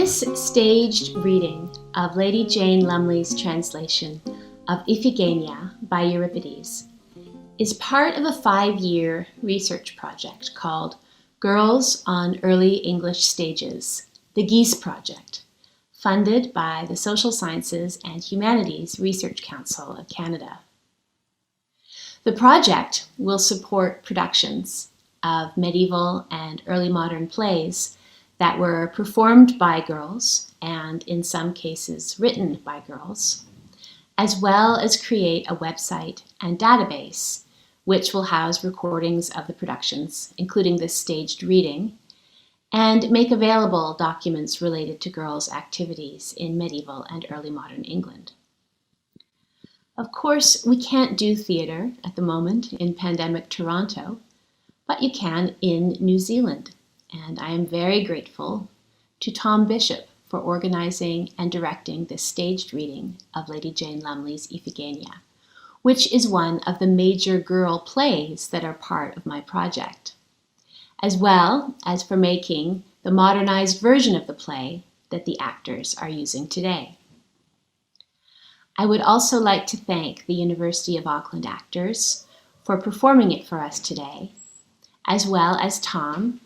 This staged reading of Lady Jane Lumley's translation of Iphigeneya by Euripides is part of a 5-year research project called Girls on Early English Stages, the GEESE Project, funded by the Social Sciences and Humanities Research Council of Canada. The project will support productions of medieval and early modern plays that were performed by girls and, in some cases, written by girls, as well as create a website and database which will house recordings of the productions, including this staged reading, and make available documents related to girls' activities in medieval and early modern England. Of course, we can't do theatre at the moment in pandemic Toronto, but you can in New Zealand. And I am very grateful to Tom Bishop for organizing and directing this staged reading of Lady Jane Lumley's Iphigeneya, which is one of the major girl plays that are part of my project, as well as for making the modernized version of the play that the actors are using today. I would also like to thank the University of Auckland actors for performing it for us today, as well as Tom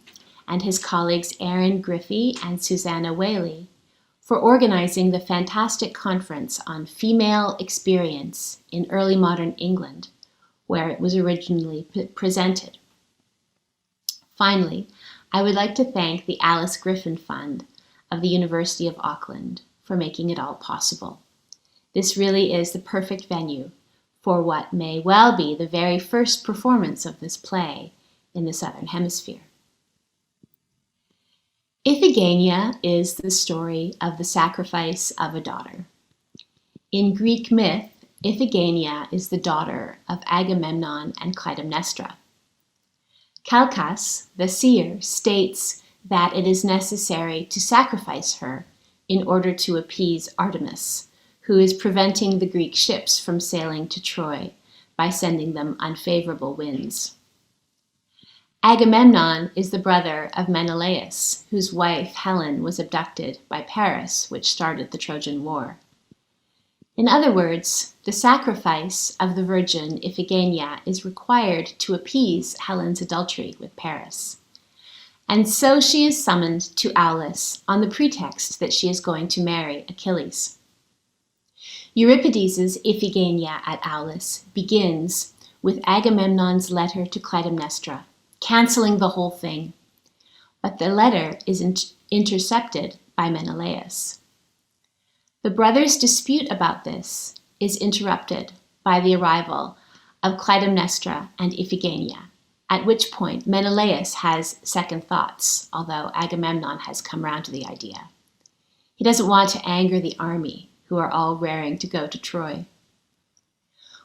and his colleagues Erin Griffey and Susanna Whaley for organizing the fantastic conference on female experience in early modern England, where it was originally presented. Finally, I would like to thank the Alice Griffin Fund of the University of Auckland for making it all possible. This really is the perfect venue for what may well be the very first performance of this play in the Southern Hemisphere. Iphigeneya is the story of the sacrifice of a daughter. In Greek myth, Iphigeneya is the daughter of Agamemnon and Clytemnestra. Calchas, the seer, states that it is necessary to sacrifice her in order to appease Artemis, who is preventing the Greek ships from sailing to Troy by sending them unfavorable winds. Agamemnon is the brother of Menelaus, whose wife Helen was abducted by Paris, which started the Trojan War. In other words, the sacrifice of the virgin Iphigeneya is required to appease Helen's adultery with Paris. And so she is summoned to Aulis on the pretext that she is going to marry Achilles. Euripides' Iphigeneya at Aulis begins with Agamemnon's letter to Clytemnestra, canceling the whole thing, but the letter is intercepted by Menelaus. The brothers' dispute about this is interrupted by the arrival of Clytemnestra and Iphigeneya, at which point Menelaus has second thoughts, although Agamemnon has come round to the idea. He doesn't want to anger the army, who are all raring to go to Troy.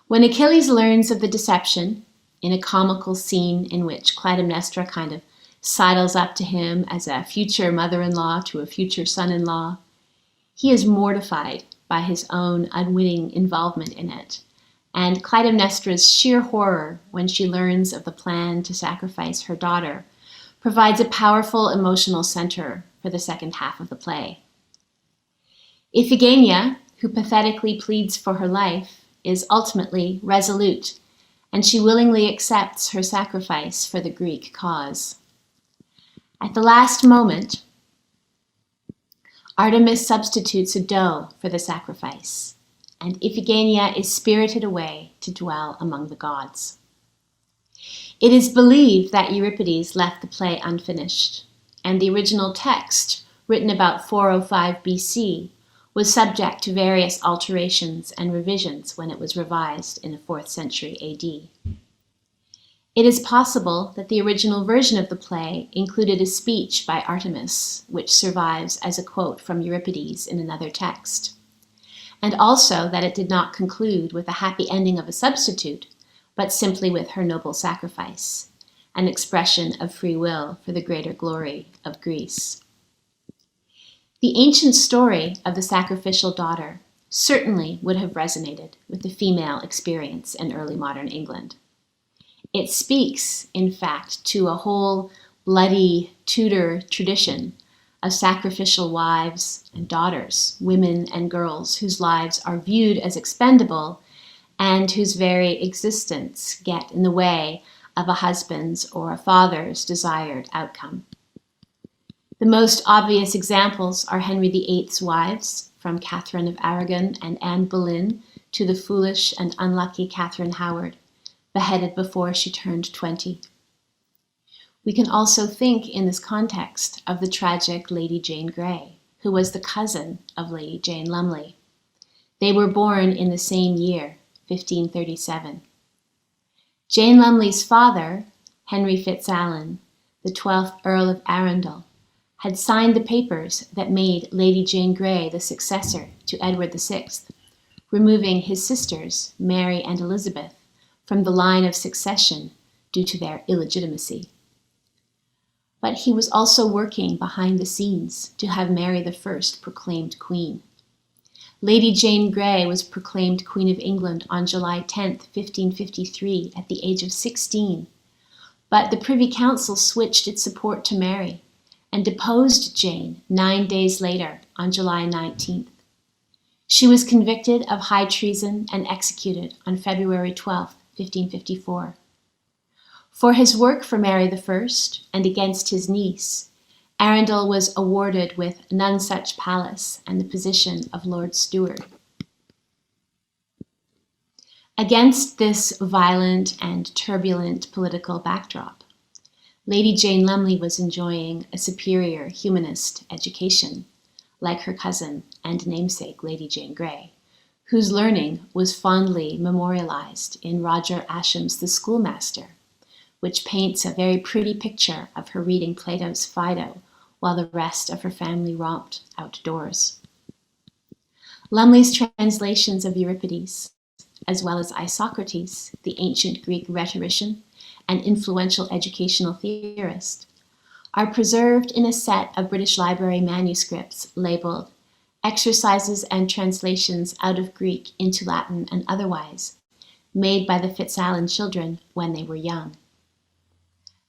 When Achilles learns of the deception, in a comical scene in which Clytemnestra kind of sidles up to him as a future mother-in-law to a future son-in-law, he is mortified by his own unwitting involvement in it, and Clytemnestra's sheer horror when she learns of the plan to sacrifice her daughter provides a powerful emotional center for the second half of the play. Iphigeneya, who pathetically pleads for her life, is ultimately resolute, and she willingly accepts her sacrifice for the Greek cause. At the last moment, Artemis substitutes a doe for the sacrifice, and Iphigeneya is spirited away to dwell among the gods. It is believed that Euripides left the play unfinished, and the original text, written about 405 BC, was subject to various alterations and revisions when it was revised in the 4th century AD. It is possible that the original version of the play included a speech by Artemis, which survives as a quote from Euripides in another text, and also that it did not conclude with a happy ending of a substitute, but simply with her noble sacrifice, an expression of free will for the greater glory of Greece. The ancient story of the sacrificial daughter certainly would have resonated with the female experience in early modern England. It speaks, in fact, to a whole bloody Tudor tradition of sacrificial wives and daughters, women and girls whose lives are viewed as expendable and whose very existence get in the way of a husband's or a father's desired outcome. The most obvious examples are Henry VIII's wives, from Catherine of Aragon and Anne Boleyn to the foolish and unlucky Catherine Howard, beheaded before she turned 20. We can also think in this context of the tragic Lady Jane Grey, who was the cousin of Lady Jane Lumley. They were born in the same year, 1537. Jane Lumley's father, Henry FitzAlan, the 12th Earl of Arundel, had signed the papers that made Lady Jane Grey the successor to Edward VI, removing his sisters, Mary and Elizabeth, from the line of succession due to their illegitimacy. But he was also working behind the scenes to have Mary I proclaimed queen. Lady Jane Grey was proclaimed Queen of England on July 10, 1553, at the age of 16, but the Privy Council switched its support to Mary and deposed Jane 9 days later on July 19th. She was convicted of high treason and executed on February 12, 1554. For his work for Mary I and against his niece, Arundel was awarded with none such palace and the position of Lord Steward. Against this violent and turbulent political backdrop, Lady Jane Lumley was enjoying a superior humanist education, like her cousin and namesake Lady Jane Grey, whose learning was fondly memorialized in Roger Ascham's The Schoolmaster, which paints a very pretty picture of her reading Plato's Phaedo while the rest of her family romped outdoors. Lumley's translations of Euripides, as well as Isocrates, the ancient Greek rhetorician and influential educational theorist, are preserved in a set of British Library manuscripts labeled Exercises and Translations out of Greek into Latin and Otherwise, made by the FitzAlan children when they were young.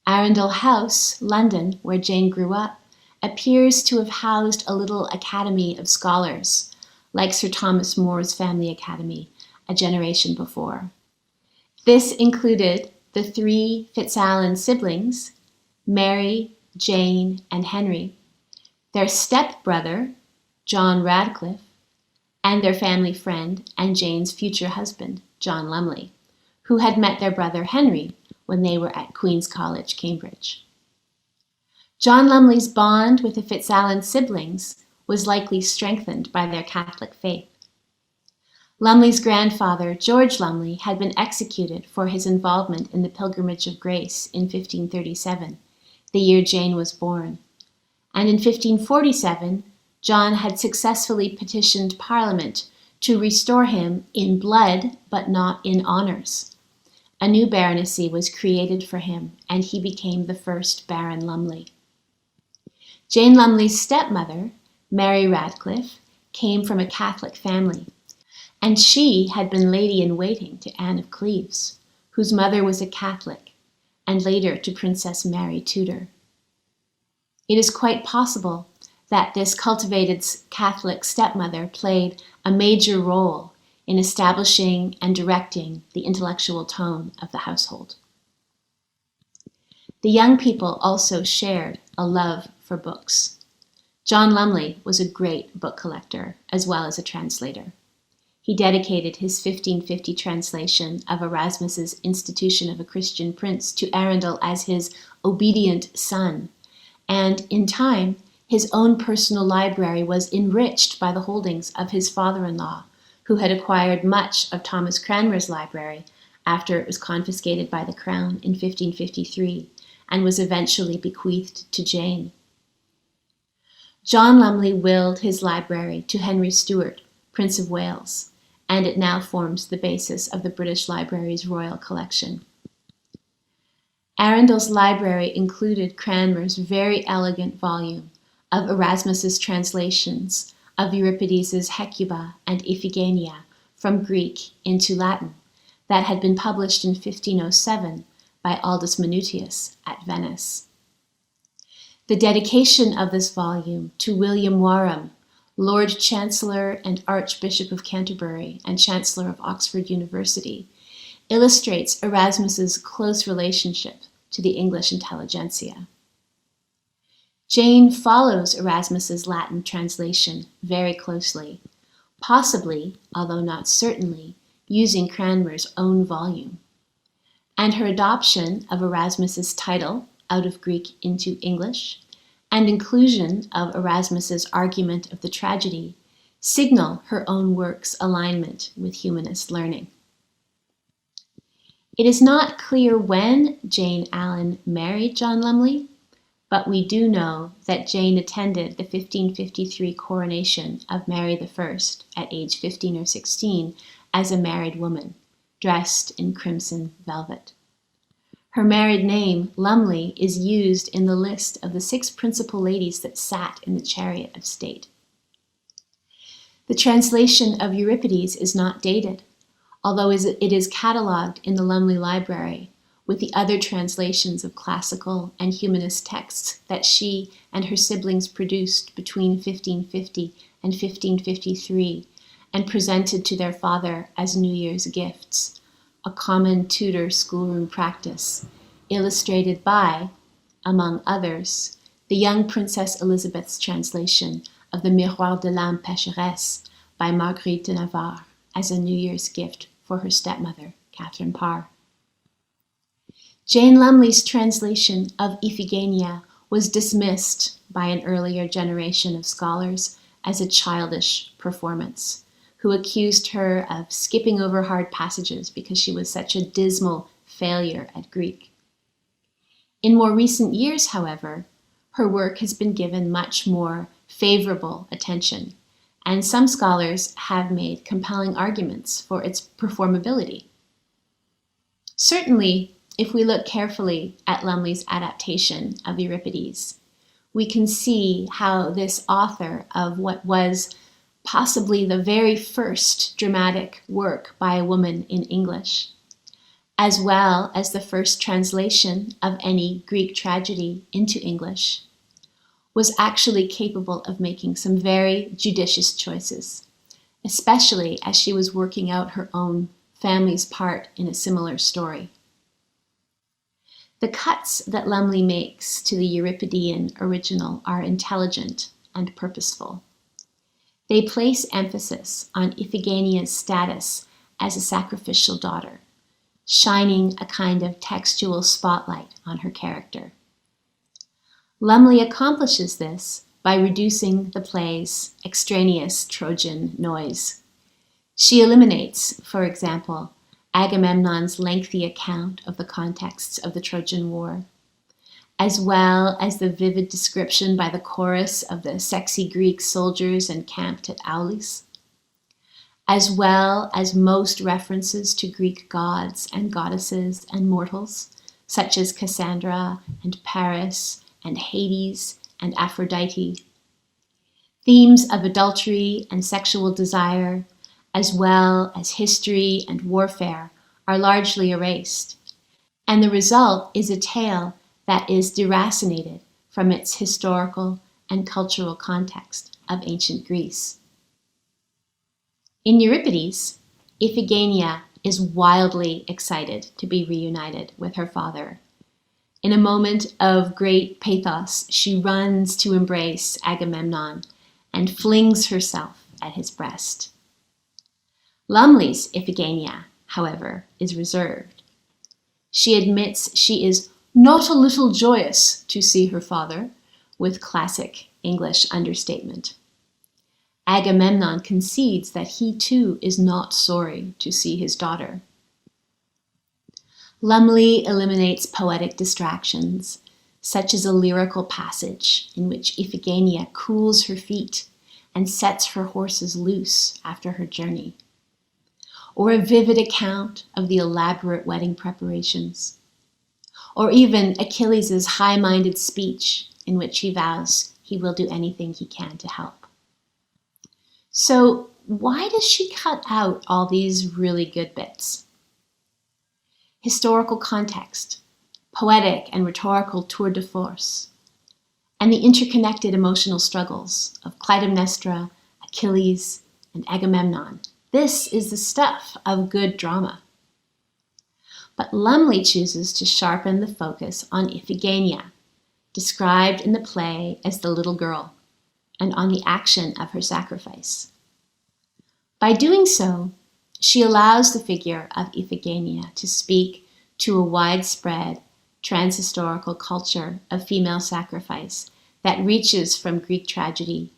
Arundel House, London, where Jane grew up, appears to have housed a little academy of scholars, like Sir Thomas More's family academy a generation before. This included the 3 FitzAlan siblings, Mary, Jane, and Henry, their step-brother, John Radcliffe, and their family friend and Jane's future husband, John Lumley, who had met their brother Henry when they were at Queen's College, Cambridge. John Lumley's bond with the FitzAlan siblings was likely strengthened by their Catholic faith. Lumley's grandfather, George Lumley, had been executed for his involvement in the Pilgrimage of Grace in 1537, the year Jane was born. And in 1547, John had successfully petitioned Parliament to restore him in blood but not in honours. A new baronetcy was created for him, and he became the first Baron Lumley. Jane Lumley's stepmother, Mary Radcliffe, came from a Catholic family, and she had been lady-in-waiting to Anne of Cleves, whose mother was a Catholic, and later to Princess Mary Tudor. It is quite possible that this cultivated Catholic stepmother played a major role in establishing and directing the intellectual tone of the household. The young people also shared a love for books. John Lumley was a great book collector as well as a translator. He dedicated his 1550 translation of Erasmus's Institution of a Christian Prince to Arundel as his obedient son, and in time, his own personal library was enriched by the holdings of his father-in-law, who had acquired much of Thomas Cranmer's library after it was confiscated by the Crown in 1553 and was eventually bequeathed to Jane. John Lumley willed his library to Henry Stuart, Prince of Wales, and it now forms the basis of the British Library's Royal Collection. Arundel's library included Cranmer's very elegant volume of Erasmus's translations of Euripides' Hecuba and Iphigeneya from Greek into Latin that had been published in 1507 by Aldus Manutius at Venice. The dedication of this volume to William Warham, Lord Chancellor and Archbishop of Canterbury and Chancellor of Oxford University, illustrates Erasmus's close relationship to the English intelligentsia. Jane follows Erasmus's Latin translation very closely, possibly, although not certainly, using Cranmer's own volume. And her adoption of Erasmus's title out of Greek into English, and inclusion of Erasmus's argument of the tragedy, signal her own work's alignment with humanist learning. It is not clear when Jane Allen married John Lumley, but we do know that Jane attended the 1553 coronation of Mary I at age 15 or 16 as a married woman, dressed in crimson velvet. Her married name, Lumley, is used in the list of the 6 principal ladies that sat in the chariot of state. The translation of Euripides is not dated, although it is catalogued in the Lumley Library with the other translations of classical and humanist texts that she and her siblings produced between 1550 and 1553 and presented to their father as New Year's gifts, a common Tudor schoolroom practice, illustrated by, among others, the young Princess Elizabeth's translation of the Miroir de l'âme pécheresse by Marguerite de Navarre as a New Year's gift for her stepmother, Catherine Parr. Jane Lumley's translation of Iphigeneya was dismissed by an earlier generation of scholars as a childish performance, who accused her of skipping over hard passages because she was such a dismal failure at Greek. In more recent years, however, her work has been given much more favorable attention, and some scholars have made compelling arguments for its performability. Certainly, if we look carefully at Lumley's adaptation of Euripides, we can see how this author of what was possibly the very first dramatic work by a woman in English, as well as the first translation of any Greek tragedy into English, was actually capable of making some very judicious choices, especially as she was working out her own family's part in a similar story. The cuts that Lumley makes to the Euripidean original are intelligent and purposeful. They place emphasis on Iphigeneya's status as a sacrificial daughter, shining a kind of textual spotlight on her character. Lumley accomplishes this by reducing the play's extraneous Trojan noise. She eliminates, for example, Agamemnon's lengthy account of the contexts of the Trojan War, as well as the vivid description by the chorus of the sexy Greek soldiers encamped at Aulis, as well as most references to Greek gods and goddesses and mortals, such as Cassandra and Paris and Hades and Aphrodite. Themes of adultery and sexual desire, as well as history and warfare, are largely erased, and the result is a tale that is deracinated from its historical and cultural context of ancient Greece. In Euripides, Iphigenia is wildly excited to be reunited with her father. In a moment of great pathos, she runs to embrace Agamemnon and flings herself at his breast. Lumley's Iphigenia, however, is reserved. She admits she is not a little joyous to see her father, with classic English understatement. Agamemnon concedes that he too is not sorry to see his daughter. Lumley eliminates poetic distractions, such as a lyrical passage in which Iphigenia cools her feet and sets her horses loose after her journey, or a vivid account of the elaborate wedding preparations, or even Achilles' high-minded speech in which he vows he will do anything he can to help. So why does she cut out all these really good bits? Historical context, poetic and rhetorical tour de force, and the interconnected emotional struggles of Clytemnestra, Achilles, and Agamemnon. This is the stuff of good drama. But Lumley chooses to sharpen the focus on Iphigeneya, described in the play as the little girl, and on the action of her sacrifice. By doing so, she allows the figure of Iphigeneya to speak to a widespread transhistorical culture of female sacrifice that reaches from Greek tragedy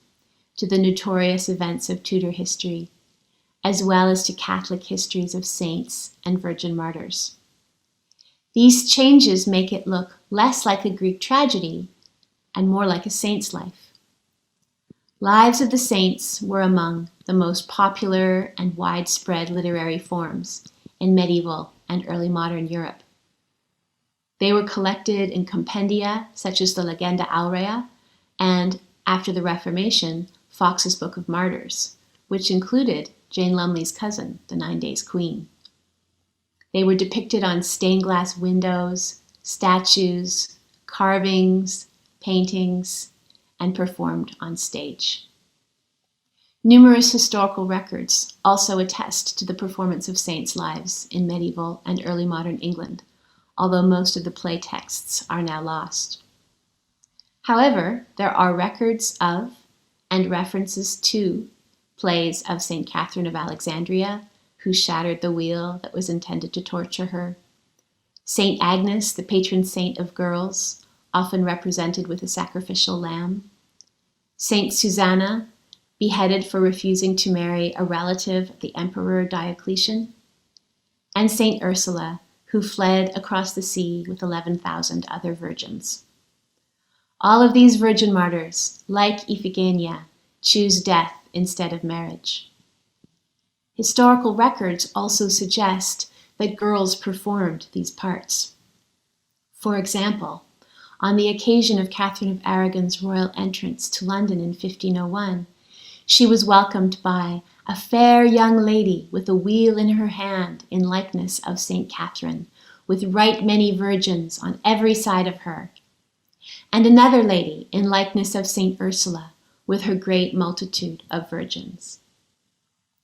to the notorious events of Tudor history, as well as to Catholic histories of saints and virgin martyrs. These changes make it look less like a Greek tragedy and more like a saint's life. Lives of the saints were among the most popular and widespread literary forms in medieval and early modern Europe. They were collected in compendia such as the Legenda Aurea and, after the Reformation, Fox's Book of Martyrs, which included Jane Lumley's cousin, the 9 Days Queen. They were depicted on stained glass windows, statues, carvings, paintings, and performed on stage. Numerous historical records also attest to the performance of saints' lives in medieval and early modern England, although most of the play texts are now lost. However, there are records of and references to plays of St. Catherine of Alexandria, who shattered the wheel that was intended to torture her, St. Agnes, the patron saint of girls, often represented with a sacrificial lamb, St. Susanna, beheaded for refusing to marry a relative of the Emperor Diocletian, and St. Ursula, who fled across the sea with 11,000 other virgins. All of these virgin martyrs, like Iphigeneya, choose death instead of marriage. Historical records also suggest that girls performed these parts. For example, on the occasion of Catherine of Aragon's royal entrance to London in 1501, she was welcomed by a fair young lady with a wheel in her hand in likeness of St. Catherine, with right many virgins on every side of her, and another lady in likeness of St. Ursula, with her great multitude of virgins.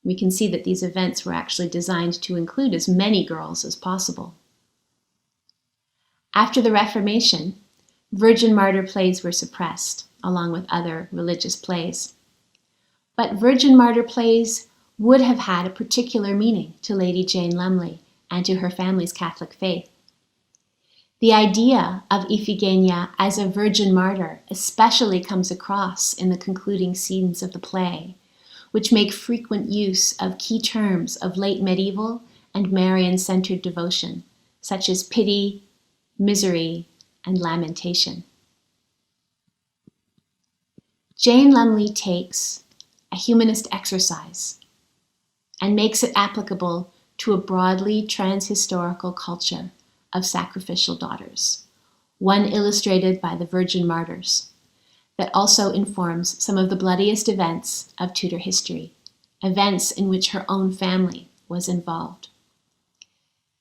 We can see that these events were actually designed to include as many girls as possible. After the Reformation, virgin martyr plays were suppressed, along with other religious plays. But virgin martyr plays would have had a particular meaning to Lady Jane Lumley and to her family's Catholic faith. The idea of Iphigeneya as a virgin martyr especially comes across in the concluding scenes of the play, which make frequent use of key terms of late medieval and Marian-centered devotion, such as pity, misery, and lamentation. Jane Lumley takes a humanist exercise and makes it applicable to a broadly transhistorical culture of sacrificial daughters, one illustrated by the virgin martyrs, that also informs some of the bloodiest events of Tudor history, events in which her own family was involved.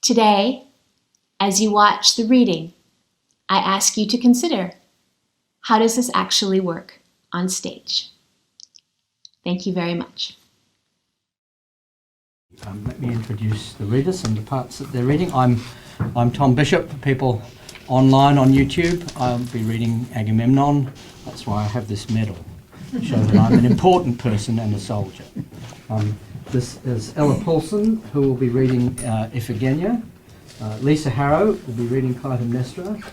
Today, as you watch the reading, I ask you to consider, how does this actually work on stage? Thank you very much. Let me introduce the readers and the parts that they're reading. I'm Tom Bishop. For people online on YouTube, I'll be reading Agamemnon. That's why I have this medal, to show that I'm an important person and a soldier. This is Ella Paulsen, who will be reading Iphigeneya. Lisa Harrow will be reading Clytemnestra.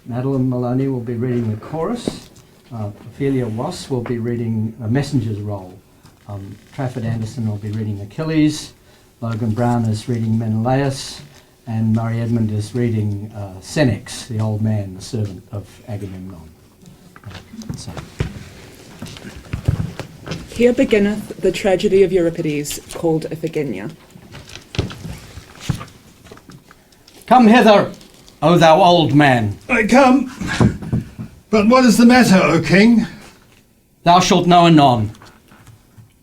Madeleine Moloney will be reading the chorus. Ophelia will be reading a messenger's role. Trafford Anderson will be reading Achilles. Logan Brown is reading Menelaus. And Murray Edmond is reading Senex, the old man, the servant of Agamemnon. So. Here beginneth the tragedy of Euripides, called Iphigeneya. Come hither, O thou old man. I come. But what is the matter, O king? Thou shalt know anon.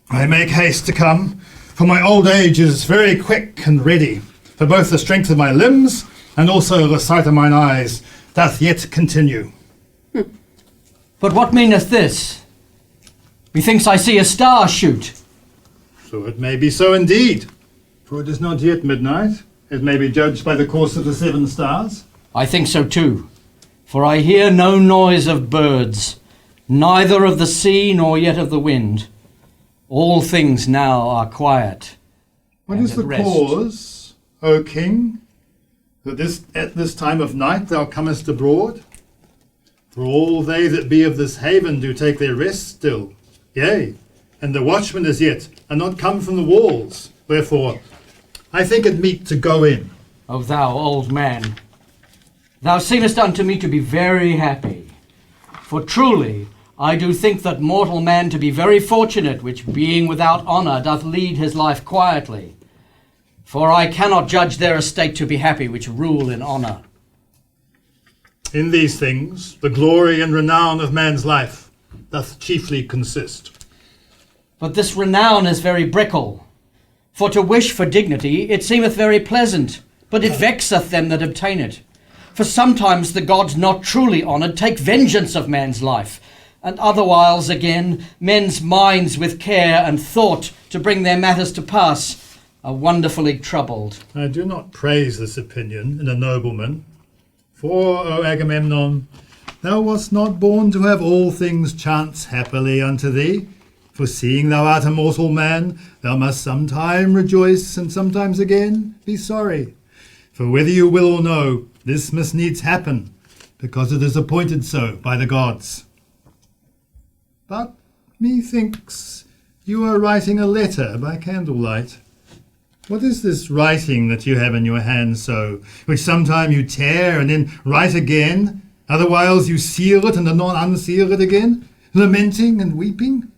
I make haste to come, for my old age is very quick and ready, for both the strength of my limbs and also the sight of mine eyes doth yet continue. But what meaneth this? Methinks I see a star shoot. So it may be so indeed, for it is not yet midnight. It may be judged by the course of the 7 stars. I think so too, for I hear no noise of birds, neither of the sea nor yet of the wind. All things now are quiet. What and is the at rest. cause, O king, that at this time of night thou comest abroad? For all they that be of this haven do take their rest still. Yea, and the watchmen as yet are not come from the walls. Wherefore, I think it meet to go in. O thou old man, thou seemest unto me to be very happy. For truly I do think that mortal man to be very fortunate, which being without honour doth lead his life quietly. For I cannot judge their estate to be happy which rule in honour. In these things, the glory and renown of man's life doth chiefly consist. But this renown is very brickle. For to wish for dignity, it seemeth very pleasant, but it vexeth them that obtain it. For sometimes the gods not truly honoured take vengeance of man's life, and otherwhiles again men's minds with care and thought to bring their matters to pass are wonderfully troubled. I do not praise this opinion in a nobleman. For, O Agamemnon, thou wast not born to have all things chance happily unto thee. For seeing thou art a mortal man, thou must sometime rejoice, and sometimes again be sorry. For whether you will or no, this must needs happen, because it is appointed so by the gods. But methinks you are writing a letter by candlelight. What is this writing that you have in your hand so, which sometime you tear and then write again, otherwhiles you seal it and anon unseal it again, lamenting and weeping?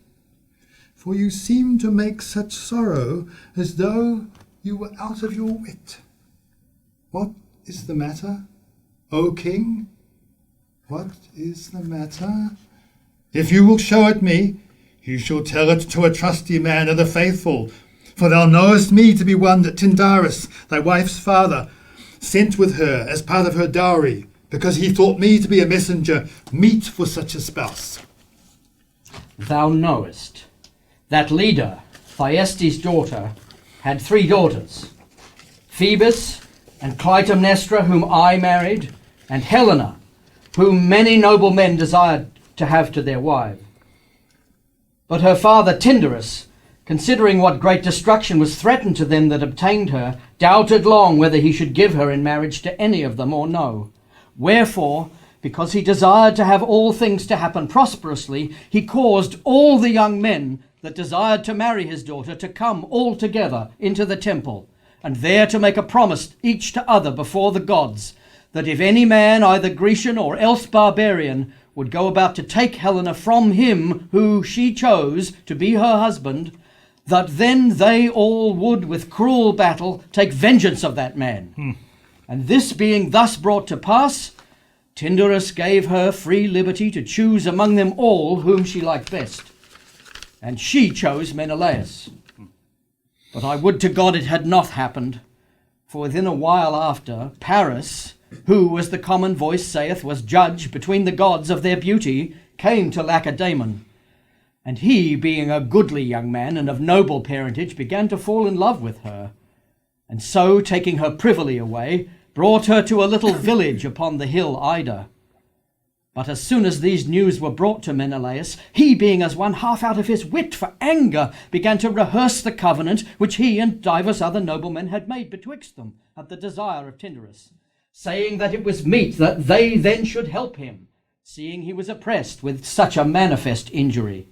For you seem to make such sorrow as though you were out of your wit. What is the matter, O king? What is the matter? If you will show it me, you shall tell it to a trusty man of the faithful. For thou knowest me to be one that Tyndarus, thy wife's father, sent with her as part of her dowry, because he thought me to be a messenger meet for such a spouse. Thou knowest that Leda, Thyestes' daughter, had 3 daughters, Phoebus and Clytemnestra, whom I married, and Helena, whom many noble men desired to have to their wife. But her father Tyndarus, considering what great destruction was threatened to them that obtained her, doubted long whether he should give her in marriage to any of them or no. Wherefore, because he desired to have all things to happen prosperously, he caused all the young men that desired to marry his daughter to come all together into the temple, and there to make a promise each to other before the gods, that if any man, either Grecian or else barbarian, would go about to take Helena from him who she chose to be her husband, that then they all would with cruel battle take vengeance of that man. And this being thus brought to pass, Tyndarus gave her free liberty to choose among them all whom she liked best. And she chose Menelaus. But I would to God it had not happened, for within a while after, Paris, who, as the common voice saith, was judge between the gods of their beauty, came to Lacedaemon. And he, being a goodly young man and of noble parentage, began to fall in love with her. And so, taking her privily away, brought her to a little village upon the hill Ida. But as soon as these news were brought to Menelaus, he, being as one half out of his wit for anger, began to rehearse the covenant which he and divers other noblemen had made betwixt them at the desire of Tyndarus, saying that it was meet that they then should help him, seeing he was oppressed with such a manifest injury.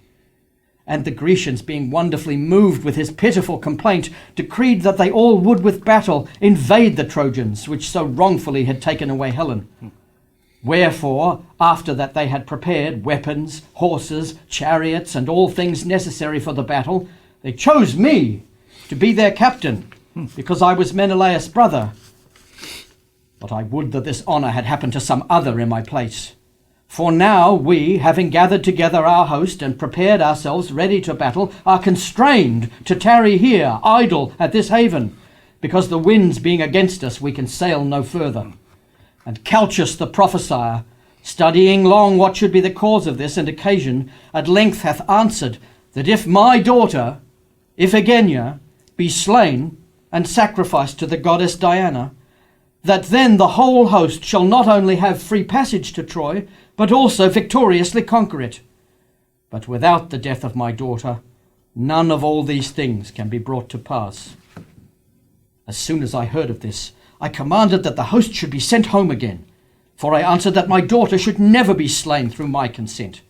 And the Grecians, being wonderfully moved with his pitiful complaint, decreed that they all would with battle invade the Trojans, which so wrongfully had taken away Helen. Wherefore, after that they had prepared weapons, horses, chariots, and all things necessary for the battle, they chose me to be their captain, because I was Menelaus' brother. But I would that this honour had happened to some other in my place. For now we, having gathered together our host and prepared ourselves ready to battle, are constrained to tarry here, idle at this haven, because the winds being against us, we can sail no further. And Calchas the prophesier studying long what should be the cause of this and occasion, at length hath answered that if my daughter, Iphigeneya, be slain and sacrificed to the goddess Diana, that then the whole host shall not only have free passage to Troy, but also victoriously conquer it. But without the death of my daughter, none of all these things can be brought to pass. As soon as I heard of this, I commanded that the host should be sent home again, for I answered that my daughter should never be slain through my consent.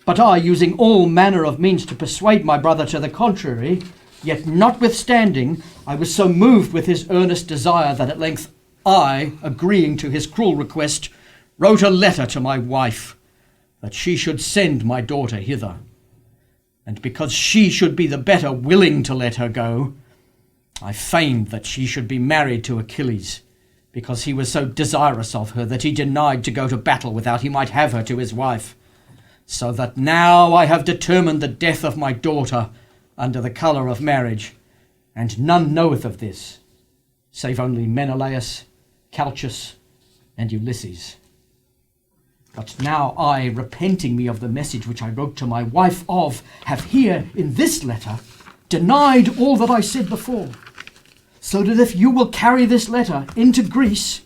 But I, using all manner of means to persuade my brother to the contrary, yet notwithstanding, I was so moved with his earnest desire that at length I, agreeing to his cruel request, wrote a letter to my wife, that she should send my daughter hither. And because she should be the better willing to let her go, I feigned that she should be married to Achilles, because he was so desirous of her that he denied to go to battle without he might have her to his wife. So that now I have determined the death of my daughter under the colour of marriage, and none knoweth of this, save only Menelaus, Calchas, and Ulysses. But now I, repenting me of the message which I wrote to my wife of, have here in this letter denied all that I said before, so that if you will carry this letter into Greece,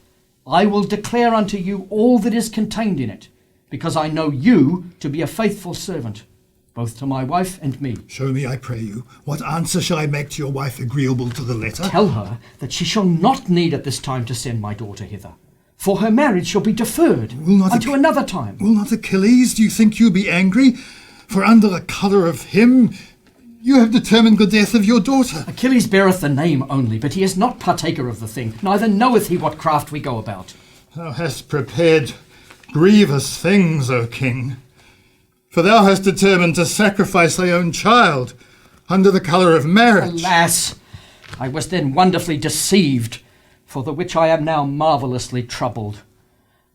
I will declare unto you all that is contained in it, because I know you to be a faithful servant, both to my wife and me. Show me, I pray you, what answer shall I make to your wife agreeable to the letter? Tell her that she shall not need at this time to send my daughter hither, for her marriage shall be deferred unto another time. Will not Achilles, do you think you be angry? For under the colour of him, you have determined the death of your daughter. Achilles beareth the name only, but he is not partaker of the thing, neither knoweth he what craft we go about. Thou hast prepared grievous things, O king, for thou hast determined to sacrifice thy own child under the colour of marriage. Alas, I was then wonderfully deceived, for the which I am now marvellously troubled.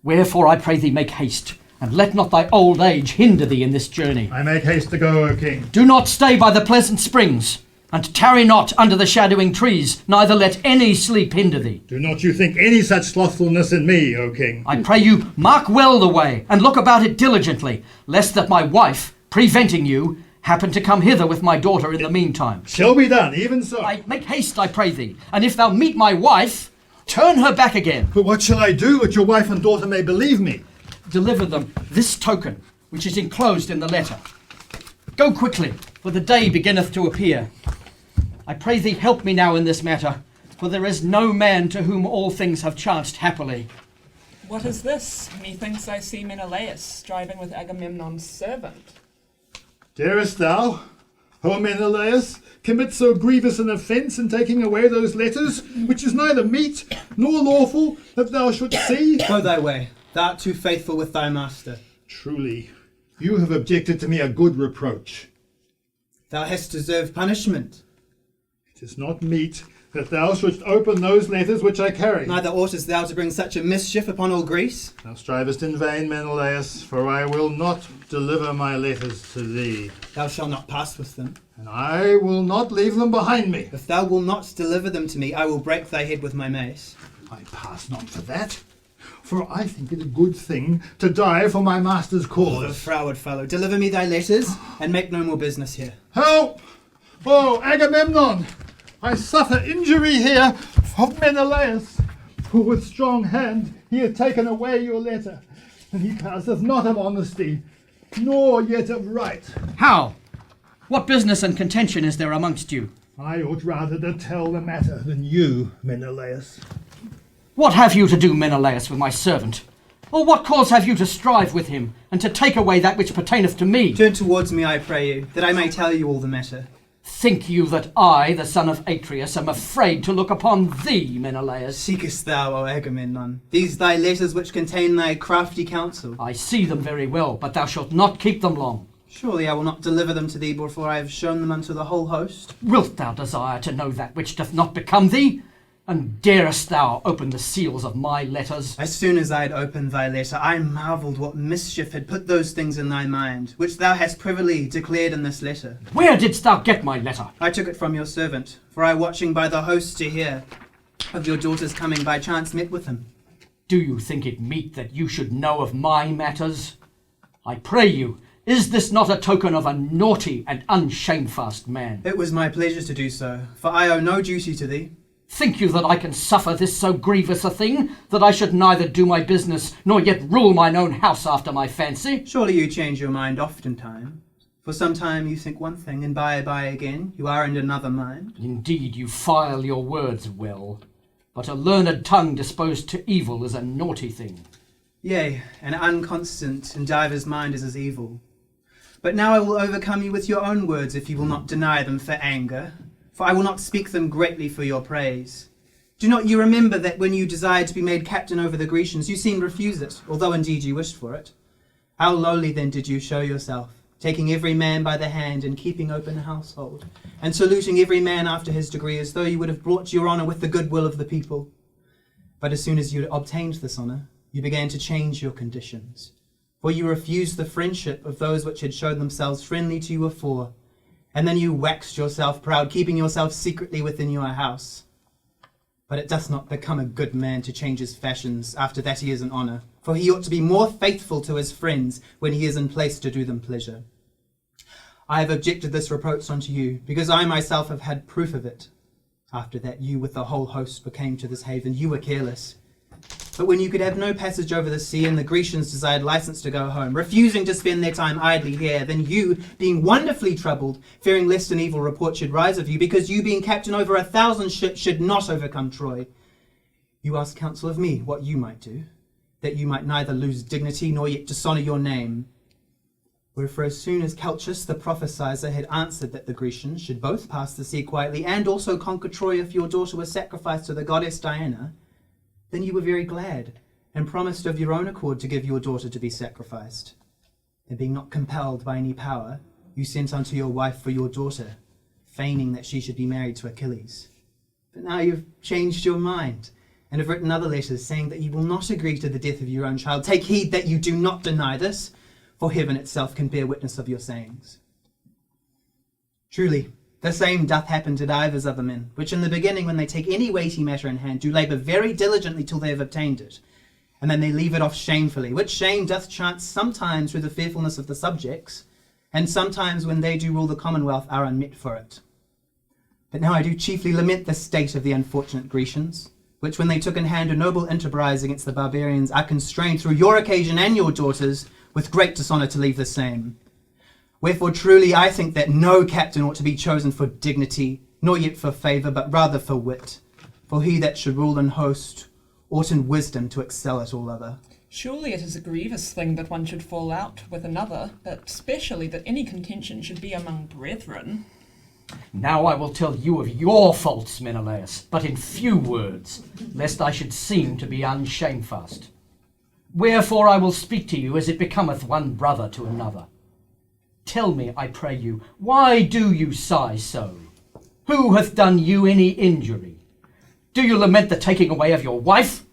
Wherefore I pray thee make haste, and let not thy old age hinder thee in this journey. I make haste to go, O king. Do not stay by the pleasant springs, and tarry not under the shadowing trees, neither let any sleep hinder thee. Do not you think any such slothfulness in me, O king. I pray you mark well the way, and look about it diligently, lest that my wife, preventing you, happen to come hither with my daughter in the meantime. Shall be done, even so. I make haste, I pray thee, and if thou meet my wife, turn her back again. But what shall I do that your wife and daughter may believe me? Deliver them this token, which is enclosed in the letter. Go quickly, for the day beginneth to appear. I pray thee help me now in this matter, for there is no man to whom all things have chanced happily. What is this? Methinks I see Menelaus striving with Agamemnon's servant. Darest thou, O Menelaus, commit so grievous an offence in taking away those letters, which is neither meet nor lawful that thou shouldst see? Go thy way, thou art too faithful with thy master. Truly, you have objected to me a good reproach. Thou hast deserved punishment. It is not meet that thou shouldst open those letters which I carry. Neither oughtest thou to bring such a mischief upon all Greece. Thou strivest in vain, Menelaus, for I will not deliver my letters to thee, Thou shalt not pass with them. and I will not leave them behind me. If thou wilt not deliver them to me, I will break thy head with my mace. I pass not for that, for I think it a good thing to die for my master's O cause. froward fellow, deliver me thy letters, and make no more business here. Help! Oh, Agamemnon! I suffer injury here of Menelaus, who with strong hand he hath taken away your letter, and he passeth not of honesty, nor yet of right. How? What business and contention is there amongst you? I ought rather to tell the matter than you, Menelaus. What have you to do, Menelaus, with my servant? Or what cause have you to strive with him, and to take away that which pertaineth to me? Turn towards me, I pray you, that I may tell you all the matter. Think you that I, the son of Atreus, am afraid to look upon thee, Menelaus? Seekest thou, O Agamemnon, these thy letters which contain thy crafty counsel? I see them very well, but thou shalt not keep them long. Surely I will not deliver them to thee before I have shown them unto the whole host. Wilt thou desire to know that which doth not become thee? And darest thou open the seals of my letters? As soon as I had opened thy letter, I marvelled what mischief had put those things in thy mind, which thou hast privily declared in this letter. Where didst thou get my letter? I took it from your servant, for I, watching by the host to hear of your daughter's coming, by chance met with him. Do you think it meet that you should know of my matters? I pray you, is this not a token of a naughty and unshamefast man? It was my pleasure to do so, for I owe no duty to thee. Think you that I can suffer this so grievous a thing, that I should neither do my business, nor yet rule mine own house after my fancy? Surely you change your mind oftentimes. For some time you think one thing, and by again you are in another mind. Indeed, you file your words well, but a learned tongue disposed to evil is a naughty thing. Yea, and unconstant in divers mind is as evil. But now I will overcome you with your own words, if you will not deny them for anger. For I will not speak them greatly for your praise. Do not you remember that when you desired to be made captain over the Grecians, you seemed refuse it, although indeed you wished for it? How lowly then did you show yourself, taking every man by the hand and keeping open a household, and saluting every man after his degree, as though you would have brought your honour with the goodwill of the people. But as soon as you obtained this honour, you began to change your conditions, for you refused the friendship of those which had shown themselves friendly to you afore, and then you waxed yourself proud, keeping yourself secretly within your house. But it does not become a good man to change his fashions after that he is in honour, for he ought to be more faithful to his friends when he is in place to do them pleasure. I have objected this reproach unto you, because I myself have had proof of it. After that you with the whole host came to this haven, you were careless. But when you could have no passage over the sea, and the Grecians desired license to go home, refusing to spend their time idly here, then you, being wonderfully troubled, fearing lest an evil report should rise of you, because you, being captain over 1,000 ships, should not overcome Troy, you asked counsel of me what you might do, that you might neither lose dignity nor yet dishonour your name. Wherefore, as soon as Calchas the prophesizer had answered that the Grecians should both pass the sea quietly, and also conquer Troy if your daughter was sacrificed to the goddess Diana, then you were very glad, and promised of your own accord to give your daughter to be sacrificed. And being not compelled by any power, you sent unto your wife for your daughter, feigning that she should be married to Achilles. But now you've changed your mind, and have written other letters, saying that you will not agree to the death of your own child. Take heed that you do not deny this, for heaven itself can bear witness of your sayings. Truly, the same doth happen to divers other men, which in the beginning, when they take any weighty matter in hand, do labour very diligently till they have obtained it, and then they leave it off shamefully, which shame doth chance sometimes through the fearfulness of the subjects, and sometimes when they do rule the commonwealth are unmet for it. But now I do chiefly lament the state of the unfortunate Grecians, which when they took in hand a noble enterprise against the barbarians, are constrained through your occasion and your daughters with great dishonour to leave the same. Wherefore truly I think that no captain ought to be chosen for dignity, nor yet for favour, but rather for wit. For he that should rule an host ought in wisdom to excel at all other. Surely it is a grievous thing that one should fall out with another, but specially that any contention should be among brethren. Now I will tell you of your faults, Menelaus, but in few words, lest I should seem to be unshamefast. Wherefore I will speak to you as it becometh one brother to another. Tell me, I pray you, why do you sigh so? Who hath done you any injury? Do you lament the taking away of your wife?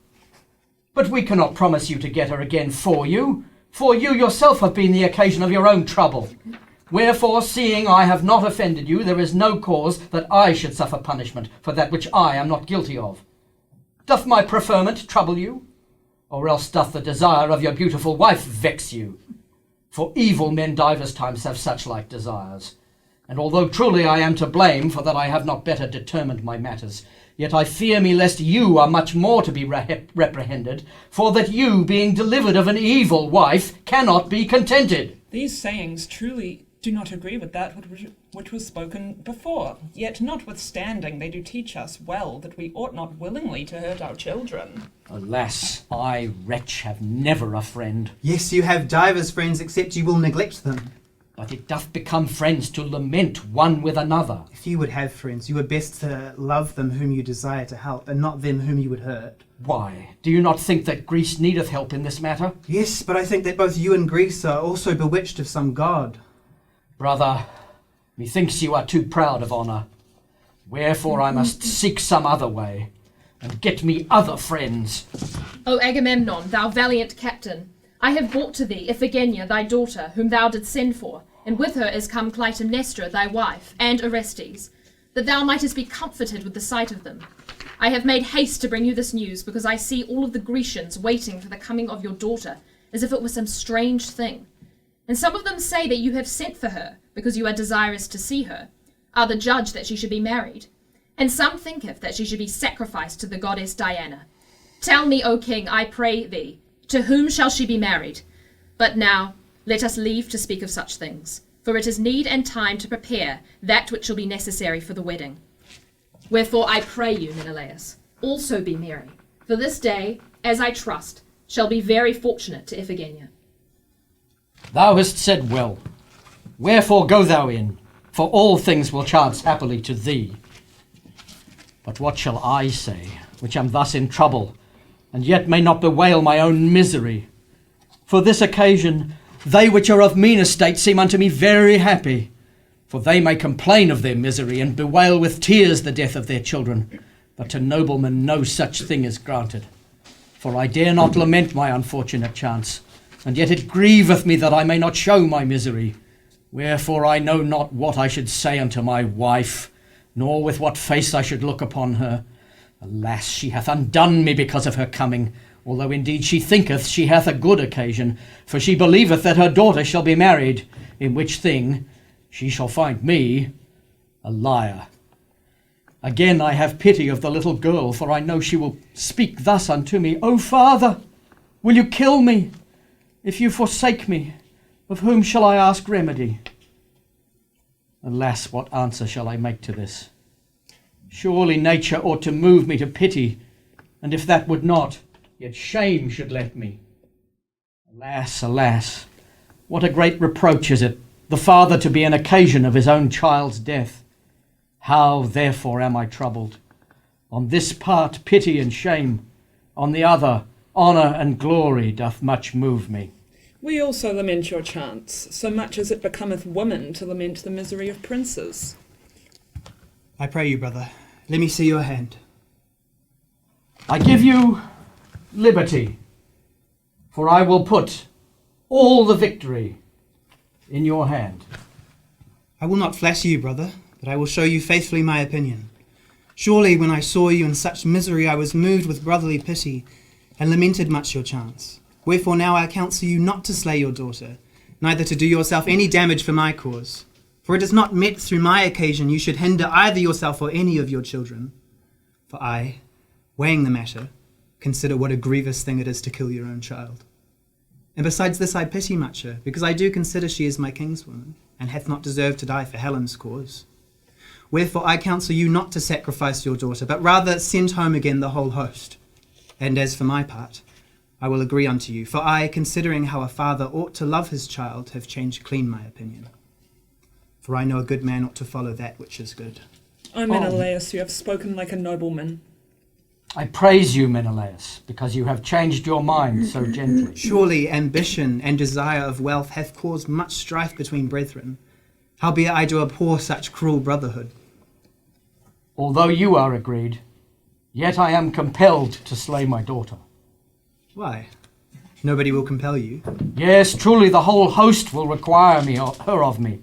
But we cannot promise you to get her again for you yourself have been the occasion of your own trouble. Wherefore, seeing I have not offended you, there is no cause that I should suffer punishment for that which I am not guilty of. Doth my preferment trouble you? Or else doth the desire of your beautiful wife vex you? For evil men divers times have such like desires. And although truly I am to blame for that I have not better determined my matters, yet I fear me lest you are much more to be reprehended, for that you, being delivered of an evil wife, cannot be contented. These sayings truly do not agree with that which was spoken before. Yet notwithstanding, they do teach us well that we ought not willingly to hurt our children. Alas, I, wretch, have never a friend. Yes, you have divers friends, except you will neglect them. But it doth become friends to lament one with another. If you would have friends, you were best to love them whom you desire to help, and not them whom you would hurt. Why, do you not think that Greece needeth help in this matter? Yes, but I think that both you and Greece are also bewitched of some god. Brother, methinks you are too proud of honour. Wherefore I must seek some other way, and get me other friends. O Agamemnon, thou valiant captain, I have brought to thee Iphigeneya thy daughter, whom thou didst send for, and with her is come Clytemnestra thy wife, and Orestes, that thou mightest be comforted with the sight of them. I have made haste to bring you this news because I see all of the Grecians waiting for the coming of your daughter, as if it were some strange thing. And some of them say that you have sent for her, because you are desirous to see her. Others judge that she should be married. And some thinketh that she should be sacrificed to the goddess Diana. Tell me, O king, I pray thee, to whom shall she be married? But now, let us leave to speak of such things, for it is need and time to prepare that which shall be necessary for the wedding. Wherefore I pray you, Menelaus, also be merry, for this day, as I trust, shall be very fortunate to Iphigenia. Thou hast said well. Wherefore go thou in, for all things will chance happily to thee. But what shall I say, which am thus in trouble, and yet may not bewail my own misery? For this occasion, they which are of mean estate seem unto me very happy, for they may complain of their misery, and bewail with tears the death of their children. But to noblemen no such thing is granted. For I dare not lament my unfortunate chance, and yet it grieveth me that I may not show my misery. Wherefore I know not what I should say unto my wife, nor with what face I should look upon her. Alas, she hath undone me because of her coming, although indeed she thinketh she hath a good occasion, for she believeth that her daughter shall be married, in which thing she shall find me a liar. Again I have pity of the little girl, for I know she will speak thus unto me, O father, will you kill me? If you forsake me, of whom shall I ask remedy? Alas, what answer shall I make to this? Surely nature ought to move me to pity, and if that would not, yet shame should let me. Alas, alas, what a great reproach is it, the father to be an occasion of his own child's death. How therefore am I troubled? On this part pity and shame, on the other honour and glory doth much move me. We also lament your chance, so much as it becometh woman to lament the misery of princes. I pray you, brother, let me see your hand. I give you liberty, for I will put all the victory in your hand. I will not flatter you, brother, but I will show you faithfully my opinion. Surely when I saw you in such misery I was moved with brotherly pity, and lamented much your chance. Wherefore now I counsel you not to slay your daughter, neither to do yourself any damage for my cause. For it is not met through my occasion you should hinder either yourself or any of your children. For I, weighing the matter, consider what a grievous thing it is to kill your own child. And besides this I pity much her, because I do consider she is my kinswoman, and hath not deserved to die for Helen's cause. Wherefore I counsel you not to sacrifice your daughter, but rather send home again the whole host. And as for my part, I will agree unto you, for I, considering how a father ought to love his child, have changed clean my opinion. For I know a good man ought to follow that which is good. O Menelaus, you have spoken like a nobleman. I praise you, Menelaus, because you have changed your mind so gently. Surely ambition and desire of wealth hath caused much strife between brethren. Howbeit I do abhor such cruel brotherhood. Although you are agreed, yet I am compelled to slay my daughter. Why? Nobody will compel you. Yes, truly the whole host will require her of me.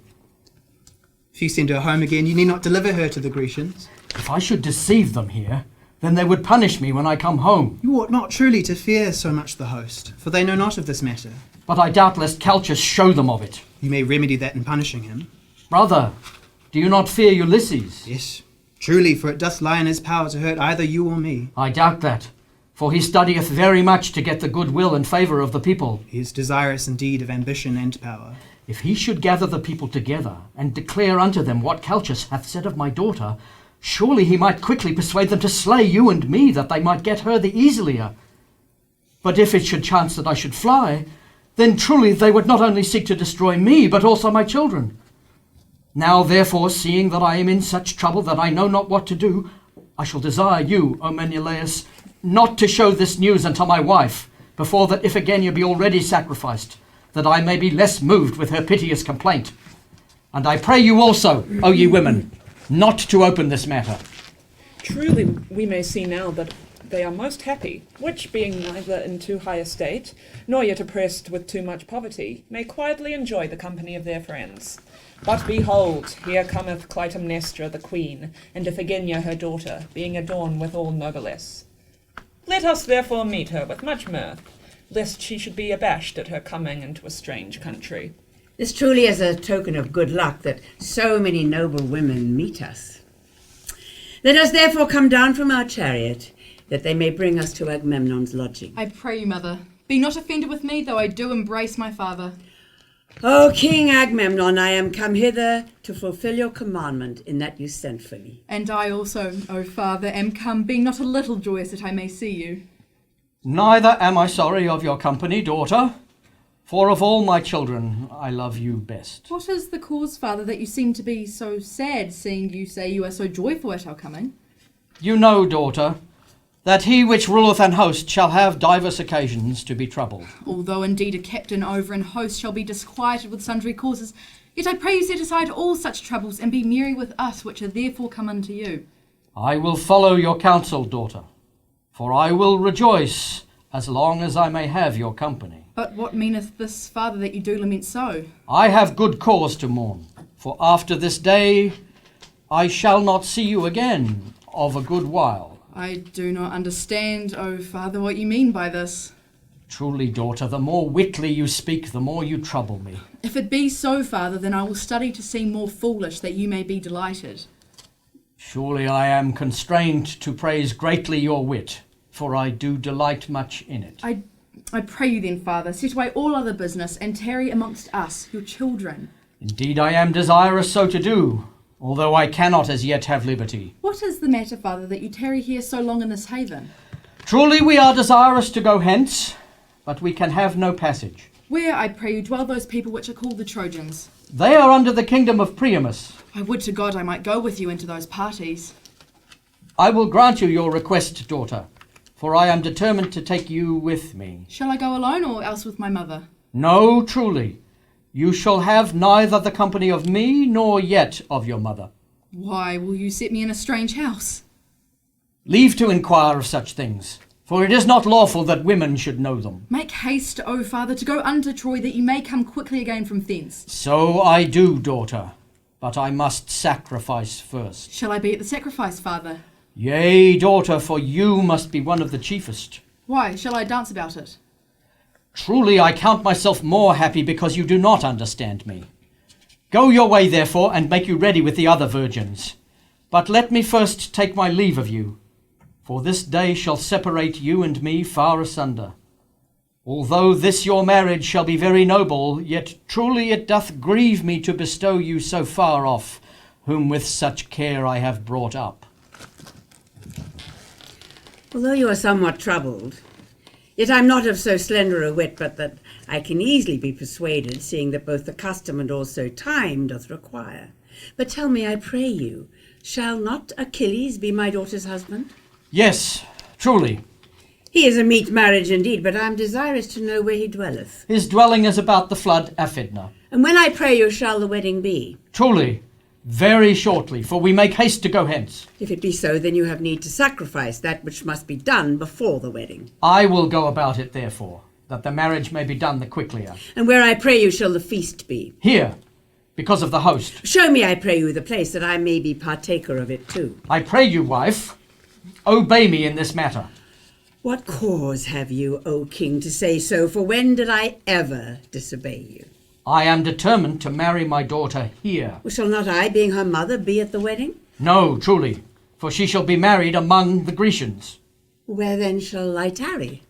If you send her home again, you need not deliver her to the Grecians. If I should deceive them here, then they would punish me when I come home. You ought not truly to fear so much the host, for they know not of this matter. But I doubt lest Calchas show them of it. You may remedy that in punishing him. Brother, do you not fear Ulysses? Yes, truly, for it doth lie in his power to hurt either you or me. I doubt that, for he studieth very much to get the goodwill and favour of the people. He is desirous indeed of ambition and power. If he should gather the people together, and declare unto them what Calchas hath said of my daughter, surely he might quickly persuade them to slay you and me, that they might get her the easilier. But if it should chance that I should fly, then truly they would not only seek to destroy me, but also my children. Now therefore, seeing that I am in such trouble that I know not what to do, I shall desire you, O Menelaus, not to show this news unto my wife, before that Iphigenia be already sacrificed, that I may be less moved with her piteous complaint. And I pray you also, O ye women, not to open this matter. Truly, we may see now that they are most happy, which, being neither in too high estate, nor yet oppressed with too much poverty, may quietly enjoy the company of their friends. But behold, here cometh Clytemnestra the queen, and Iphigeneya her daughter, being adorned with all noblesse. Let us therefore meet her with much mirth, lest she should be abashed at her coming into a strange country. This truly is a token of good luck that so many noble women meet us. Let us therefore come down from our chariot, that they may bring us to Agamemnon's lodging. I pray you, mother, be not offended with me, though I do embrace my father. O King Agamemnon, I am come hither to fulfill your commandment in that you sent for me. And I also, O father, am come, being not a little joyous that I may see you. Neither am I sorry of your company, daughter, for of all my children I love you best. What is the cause, father, that you seem to be so sad, seeing you say you are so joyful at our coming? You know, daughter, that he which ruleth an host shall have divers occasions to be troubled. Although indeed a captain over an host shall be disquieted with sundry causes, yet I pray you set aside all such troubles, and be merry with us, which are therefore come unto you. I will follow your counsel, daughter, for I will rejoice as long as I may have your company. But what meaneth this, father, that you do lament so? I have good cause to mourn, for after this day I shall not see you again of a good while. I do not understand, O father, what you mean by this. Truly, daughter, the more witly you speak, the more you trouble me. If it be so, father, then I will study to seem more foolish, that you may be delighted. Surely I am constrained to praise greatly your wit, for I do delight much in it. I pray you then, father, set away all other business, and tarry amongst us, your children. Indeed, I am desirous so to do, although I cannot as yet have liberty. What is the matter, father, that you tarry here so long in this haven? Truly we are desirous to go hence, but we can have no passage. Where, I pray you, dwell those people which are called the Trojans? They are under the kingdom of Priamus. I would to God I might go with you into those parties. I will grant you your request, daughter, for I am determined to take you with me. Shall I go alone, or else with my mother? No, truly. You shall have neither the company of me, nor yet of your mother. Why will you set me in a strange house? Leave to inquire of such things, for it is not lawful that women should know them. Make haste, O father, to go unto Troy, that you may come quickly again from thence. So I do, daughter, but I must sacrifice first. Shall I be at the sacrifice, father? Yea, daughter, for you must be one of the chiefest. Why, shall I dance about it? Truly I count myself more happy because you do not understand me. Go your way, therefore, and make you ready with the other virgins. But let me first take my leave of you, for this day shall separate you and me far asunder. Although this your marriage shall be very noble, yet truly it doth grieve me to bestow you so far off, whom with such care I have brought up. Although you are somewhat troubled, yet I am not of so slender a wit, but that I can easily be persuaded, seeing that both the custom and also time doth require. But tell me, I pray you, shall not Achilles be my daughter's husband? Yes, truly. He is a meet marriage indeed, but I am desirous to know where he dwelleth. His dwelling is about the flood Aphidna. And when, I pray you, shall the wedding be? Truly, very shortly, for we make haste to go hence. If it be so, then you have need to sacrifice that which must be done before the wedding. I will go about it, therefore, that the marriage may be done the quicklier. And where, I pray you, shall the feast be? Here, because of the host. Show me, I pray you, the place, that I may be partaker of it too. I pray you, wife, obey me in this matter. What cause have you, O king, to say so? For when did I ever disobey you? I am determined to marry my daughter here. Well, shall not I, being her mother, be at the wedding? No, truly, for she shall be married among the Grecians. Where then shall I tarry?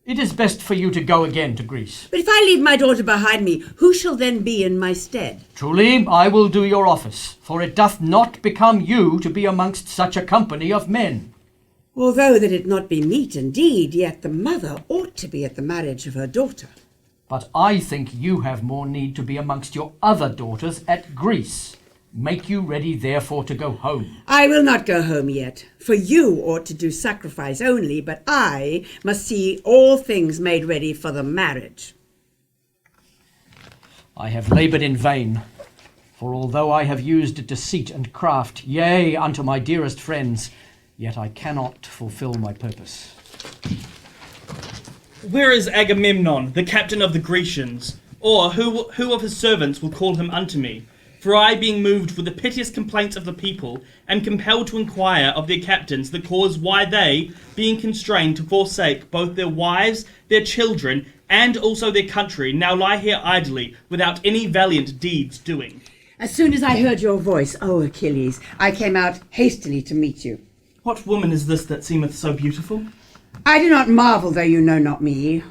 It is best for you to go again to Greece. But if I leave my daughter behind me, who shall then be in my stead? Truly, I will do your office, for it doth not become you to be amongst such a company of men. Although that it not be meet indeed, yet the mother ought to be at the marriage of her daughter. But I think you have more need to be amongst your other daughters at Greece. Make you ready, therefore, to go home. I will not go home yet, for you ought to do sacrifice only, but I must see all things made ready for the marriage. I have laboured in vain, for although I have used deceit and craft, yea, unto my dearest friends, yet I cannot fulfill my purpose. Where is Agamemnon, the captain of the Grecians? Or who of his servants will call him unto me? For I, being moved with the piteous complaints of the people, am compelled to inquire of their captains the cause why they, being constrained to forsake both their wives, their children, and also their country, now lie here idly, without any valiant deeds doing. As soon as I heard your voice, O Achilles, I came out hastily to meet you. What woman is this that seemeth so beautiful? I do not marvel, though you know not me,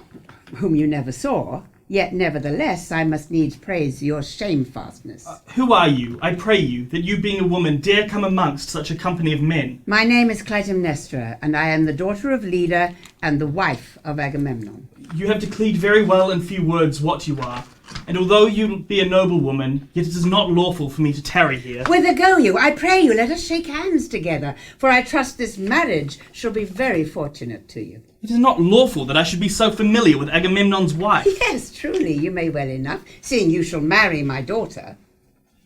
whom you never saw. Yet, nevertheless, I must needs praise your shamefastness. Who are you, I pray you, that you being a woman dare come amongst such a company of men? My name is Clytemnestra, and I am the daughter of Leda and the wife of Agamemnon. You have declared very well in few words what you are, and although you be a noble woman, yet it is not lawful for me to tarry here. Whither go you? I pray you, let us shake hands together, for I trust this marriage shall be very fortunate to you. It is not lawful that I should be so familiar with Agamemnon's wife. Yes, truly, you may well enough, seeing you shall marry my daughter.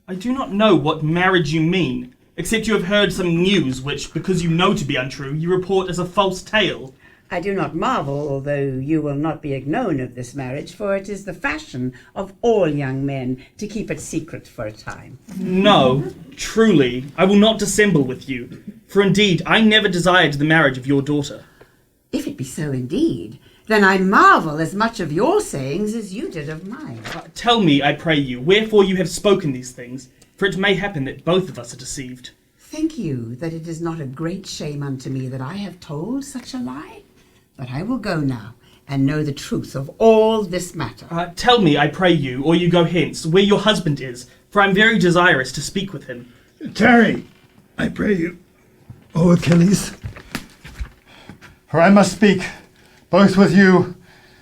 I do not know what marriage you mean, except you have heard some news which, because you know to be untrue, you report as a false tale. I do not marvel, although you will not be known of this marriage, for it is the fashion of all young men to keep it secret for a time. No, truly, I will not dissemble with you, for indeed I never desired the marriage of your daughter. If it be so indeed, then I marvel as much of your sayings as you did of mine. Tell me, I pray you, wherefore you have spoken these things, for it may happen that both of us are deceived. Think you that it is not a great shame unto me that I have told such a lie? But I will go now, and know the truth of all this matter. Tell me, I pray you, or you go hence, where your husband is, for I am very desirous to speak with him. Tarry, I pray you, O Achilles. For I must speak, both with you,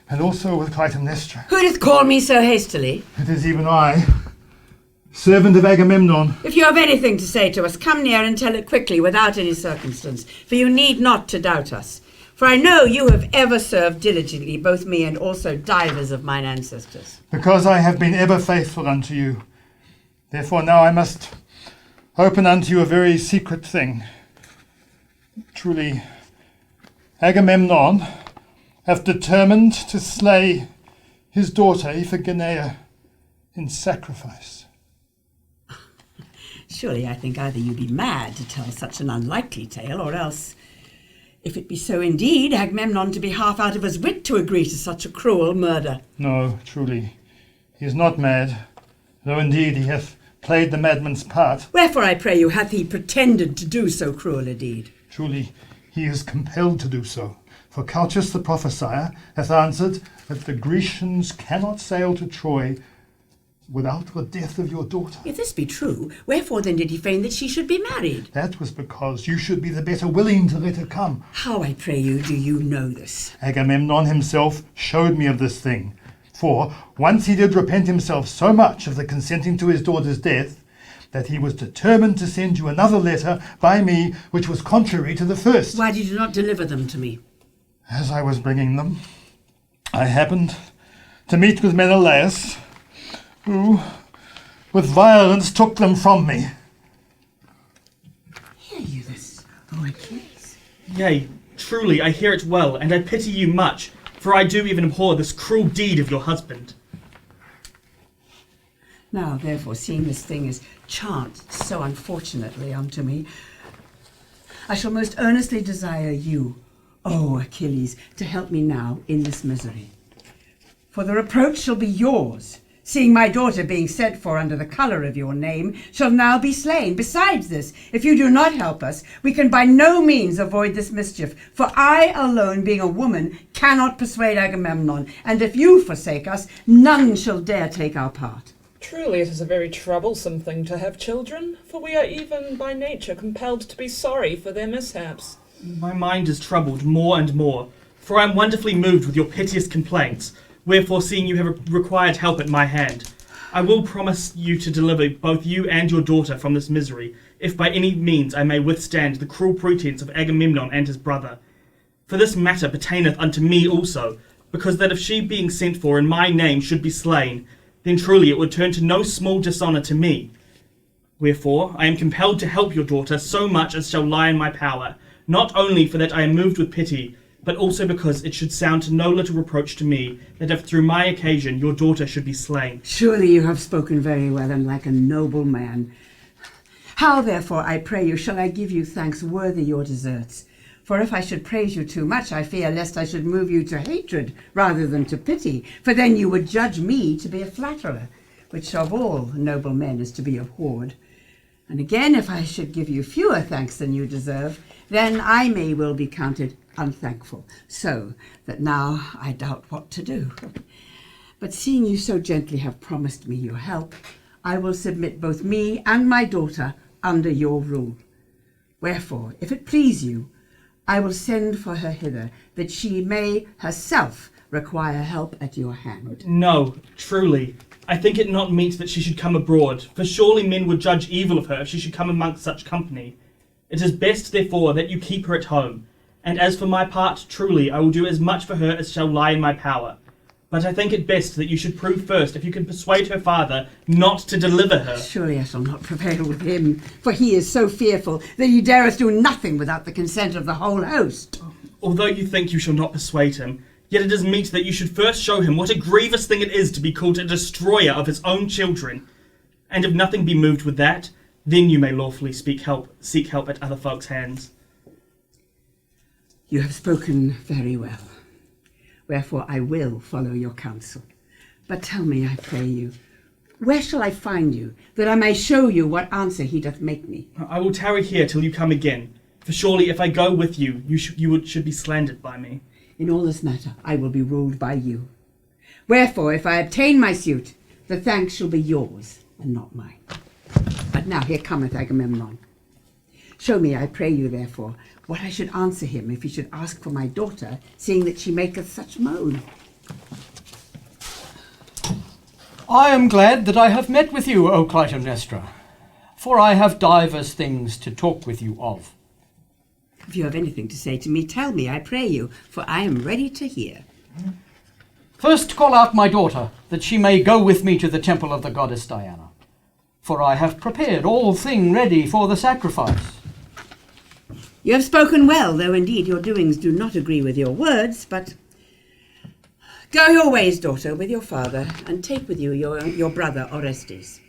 and also with Clytemnestra. Who doth call me so hastily? It is even I, servant of Agamemnon. If you have anything to say to us, come near and tell it quickly, without any circumstance, for you need not to doubt us. For I know you have ever served diligently, both me and also divers of mine ancestors. Because I have been ever faithful unto you. Therefore now I must open unto you a very secret thing. Truly, Agamemnon hath determined to slay his daughter Iphigeneya in sacrifice. Surely I think either you be mad to tell such an unlikely tale, or else, if it be so indeed, Agamemnon to be half out of his wit to agree to such a cruel murder. No, truly, he is not mad, though indeed he hath played the madman's part. Wherefore, I pray you, hath he pretended to do so cruel a deed? Truly, he is compelled to do so, for Calchas the prophesier hath answered that the Grecians cannot sail to Troy without the death of your daughter. If this be true, wherefore then did he feign that she should be married? That was because you should be the better willing to let her come. How, I pray you, do you know this? Agamemnon himself showed me of this thing, for once he did repent himself so much of the consenting to his daughter's death, that he was determined to send you another letter by me, which was contrary to the first. Why did you not deliver them to me? As I was bringing them, I happened to meet with Menelaus, who, with violence, took them from me. Hear you this, O Achilles? Yea, truly, I hear it well, and I pity you much, for I do even abhor this cruel deed of your husband. Now, therefore, seeing this thing is chanced so unfortunately unto me, I shall most earnestly desire you, O Achilles, to help me now in this misery. For the reproach shall be yours, seeing my daughter being sent for under the colour of your name shall now be slain. Besides this, if you do not help us, we can by no means avoid this mischief, for I alone, being a woman, cannot persuade Agamemnon, and if you forsake us, none shall dare take our part. Truly it is a very troublesome thing to have children, for we are even by nature compelled to be sorry for their mishaps. My mind is troubled more and more, for I am wonderfully moved with your piteous complaints, wherefore seeing you have required help at my hand, I will promise you to deliver both you and your daughter from this misery, if by any means I may withstand the cruel pretense of Agamemnon and his brother. For this matter pertaineth unto me also, because that if she being sent for in my name should be slain, then truly it would turn to no small dishonour to me. Wherefore, I am compelled to help your daughter so much as shall lie in my power, not only for that I am moved with pity, but also because it should sound to no little reproach to me that if through my occasion your daughter should be slain. Surely you have spoken very well and like a noble man. How, therefore, I pray you, shall I give you thanks worthy your deserts? For if I should praise you too much, I fear lest I should move you to hatred rather than to pity, for then you would judge me to be a flatterer, which of all noble men is to be abhorred. And again, if I should give you fewer thanks than you deserve, then I may well be counted unthankful, so that now I doubt what to do. But seeing you so gently have promised me your help, I will submit both me and my daughter under your rule. Wherefore, if it please you, I will send for her hither, that she may herself require help at your hand. No, truly, I think it not meet that she should come abroad, for surely men would judge evil of her if she should come amongst such company. It is best, therefore, that you keep her at home. And as for my part, truly, I will do as much for her as shall lie in my power. But I think it best that you should prove first if you can persuade her father not to deliver her. Surely I shall not prevail with him, for he is so fearful that he dareth do nothing without the consent of the whole host. Although you think you shall not persuade him, yet it is meet that you should first show him what a grievous thing it is to be called a destroyer of his own children. And if nothing be moved with that, then you may lawfully seek help at other folks' hands. You have spoken very well. Wherefore I will follow your counsel. But tell me, I pray you, where shall I find you, that I may show you what answer he doth make me? I will tarry here till you come again, for surely if I go with you, you should be slandered by me. In all this matter I will be ruled by you. Wherefore, if I obtain my suit, the thanks shall be yours, and not mine. But now here cometh Agamemnon. Show me, I pray you, therefore, what I should answer him if he should ask for my daughter, seeing that she maketh such moan. I am glad that I have met with you, O Clytemnestra, for I have divers things to talk with you of. If you have anything to say to me, tell me, I pray you, for I am ready to hear. First call out my daughter, that she may go with me to the temple of the goddess Diana, for I have prepared all thing ready for the sacrifice. You have spoken well, though indeed your doings do not agree with your words, but go your ways, daughter, with your father, and take with you your brother Orestes.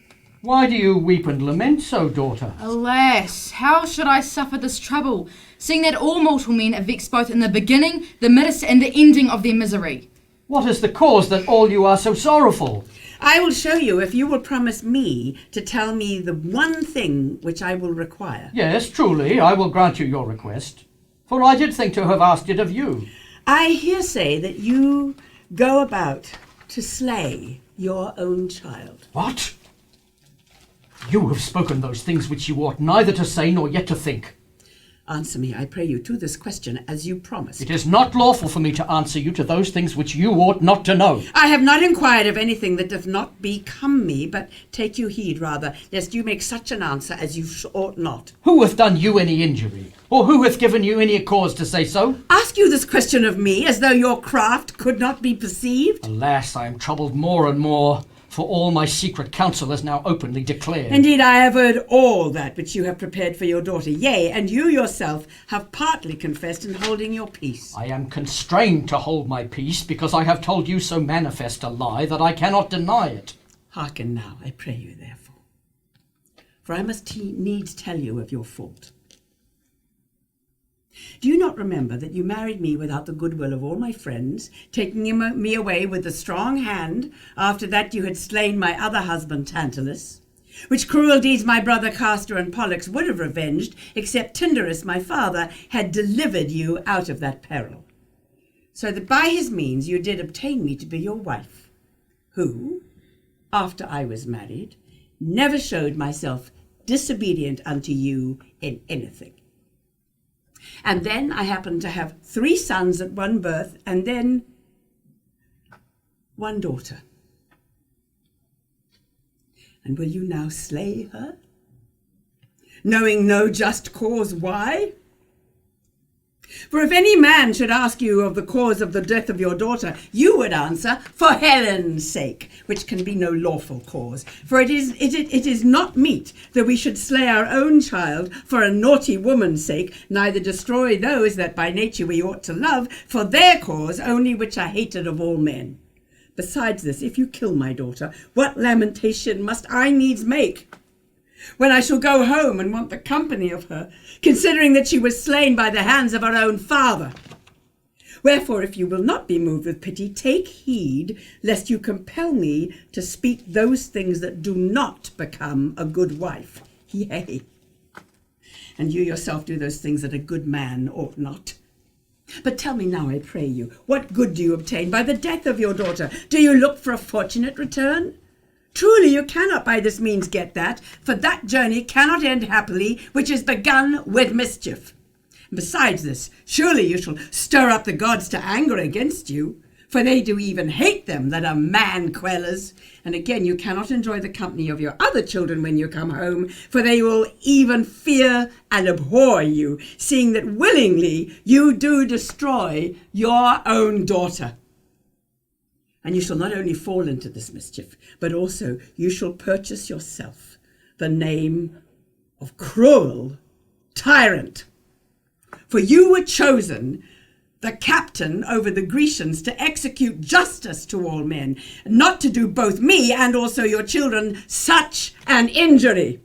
Why do you weep and lament so, daughter? Alas, how should I suffer this trouble, seeing that all mortal men are vexed both in the beginning, the midst, and the ending of their misery? What is the cause that all you are so sorrowful? I will show you if you will promise me to tell me the one thing which I will require. Yes, truly, I will grant you your request, for I did think to have asked it of you. I hear say that you go about to slay your own child. What? You have spoken those things which you ought neither to say nor yet to think. Answer me, I pray you, to this question as you promised. It is not lawful for me to answer you to those things which you ought not to know. I have not inquired of anything that doth not become me, but take you heed rather, lest you make such an answer as you ought not. Who hath done you any injury, or who hath given you any cause to say so? Ask you this question of me, as though your craft could not be perceived? Alas, I am troubled more and more, for all my secret counsel is now openly declared. Indeed, I have heard all that which you have prepared for your daughter, yea, and you yourself have partly confessed in holding your peace. I am constrained to hold my peace, because I have told you so manifest a lie that I cannot deny it. Hearken now, I pray you, therefore, for I must needs tell you of your fault. Do you not remember that you married me without the goodwill of all my friends, taking me away with a strong hand, after that you had slain my other husband Tantalus, which cruel deeds my brother Castor and Pollux would have revenged, except Tyndarus my father had delivered you out of that peril, so that by his means you did obtain me to be your wife, who, after I was married, never showed myself disobedient unto you in anything. And then I happened to have 3 sons at one birth, and then 1 daughter. And will you now slay her, knowing no just cause why? For if any man should ask you of the cause of the death of your daughter, you would answer, for Helen's sake, which can be no lawful cause. For it is not meet that we should slay our own child for a naughty woman's sake, neither destroy those that by nature we ought to love, for their cause only which are hated of all men. Besides this, if you kill my daughter, what lamentation must I needs make, when I shall go home and want the company of her, considering that she was slain by the hands of her own father? Wherefore, if you will not be moved with pity, take heed lest you compel me to speak those things that do not become a good wife. Yea, and you yourself do those things that a good man ought not. But tell me now, I pray you, what good do you obtain by the death of your daughter? Do you look for a fortunate return? Truly you cannot by this means get that, for that journey cannot end happily, which is begun with mischief. And besides this, surely you shall stir up the gods to anger against you, for they do even hate them that are man-quellers. And again, you cannot enjoy the company of your other children when you come home, for they will even fear and abhor you, seeing that willingly you do destroy your own daughter. And you shall not only fall into this mischief, but also you shall purchase yourself the name of cruel tyrant. For you were chosen the captain over the Grecians to execute justice to all men, not to do both me and also your children such an injury.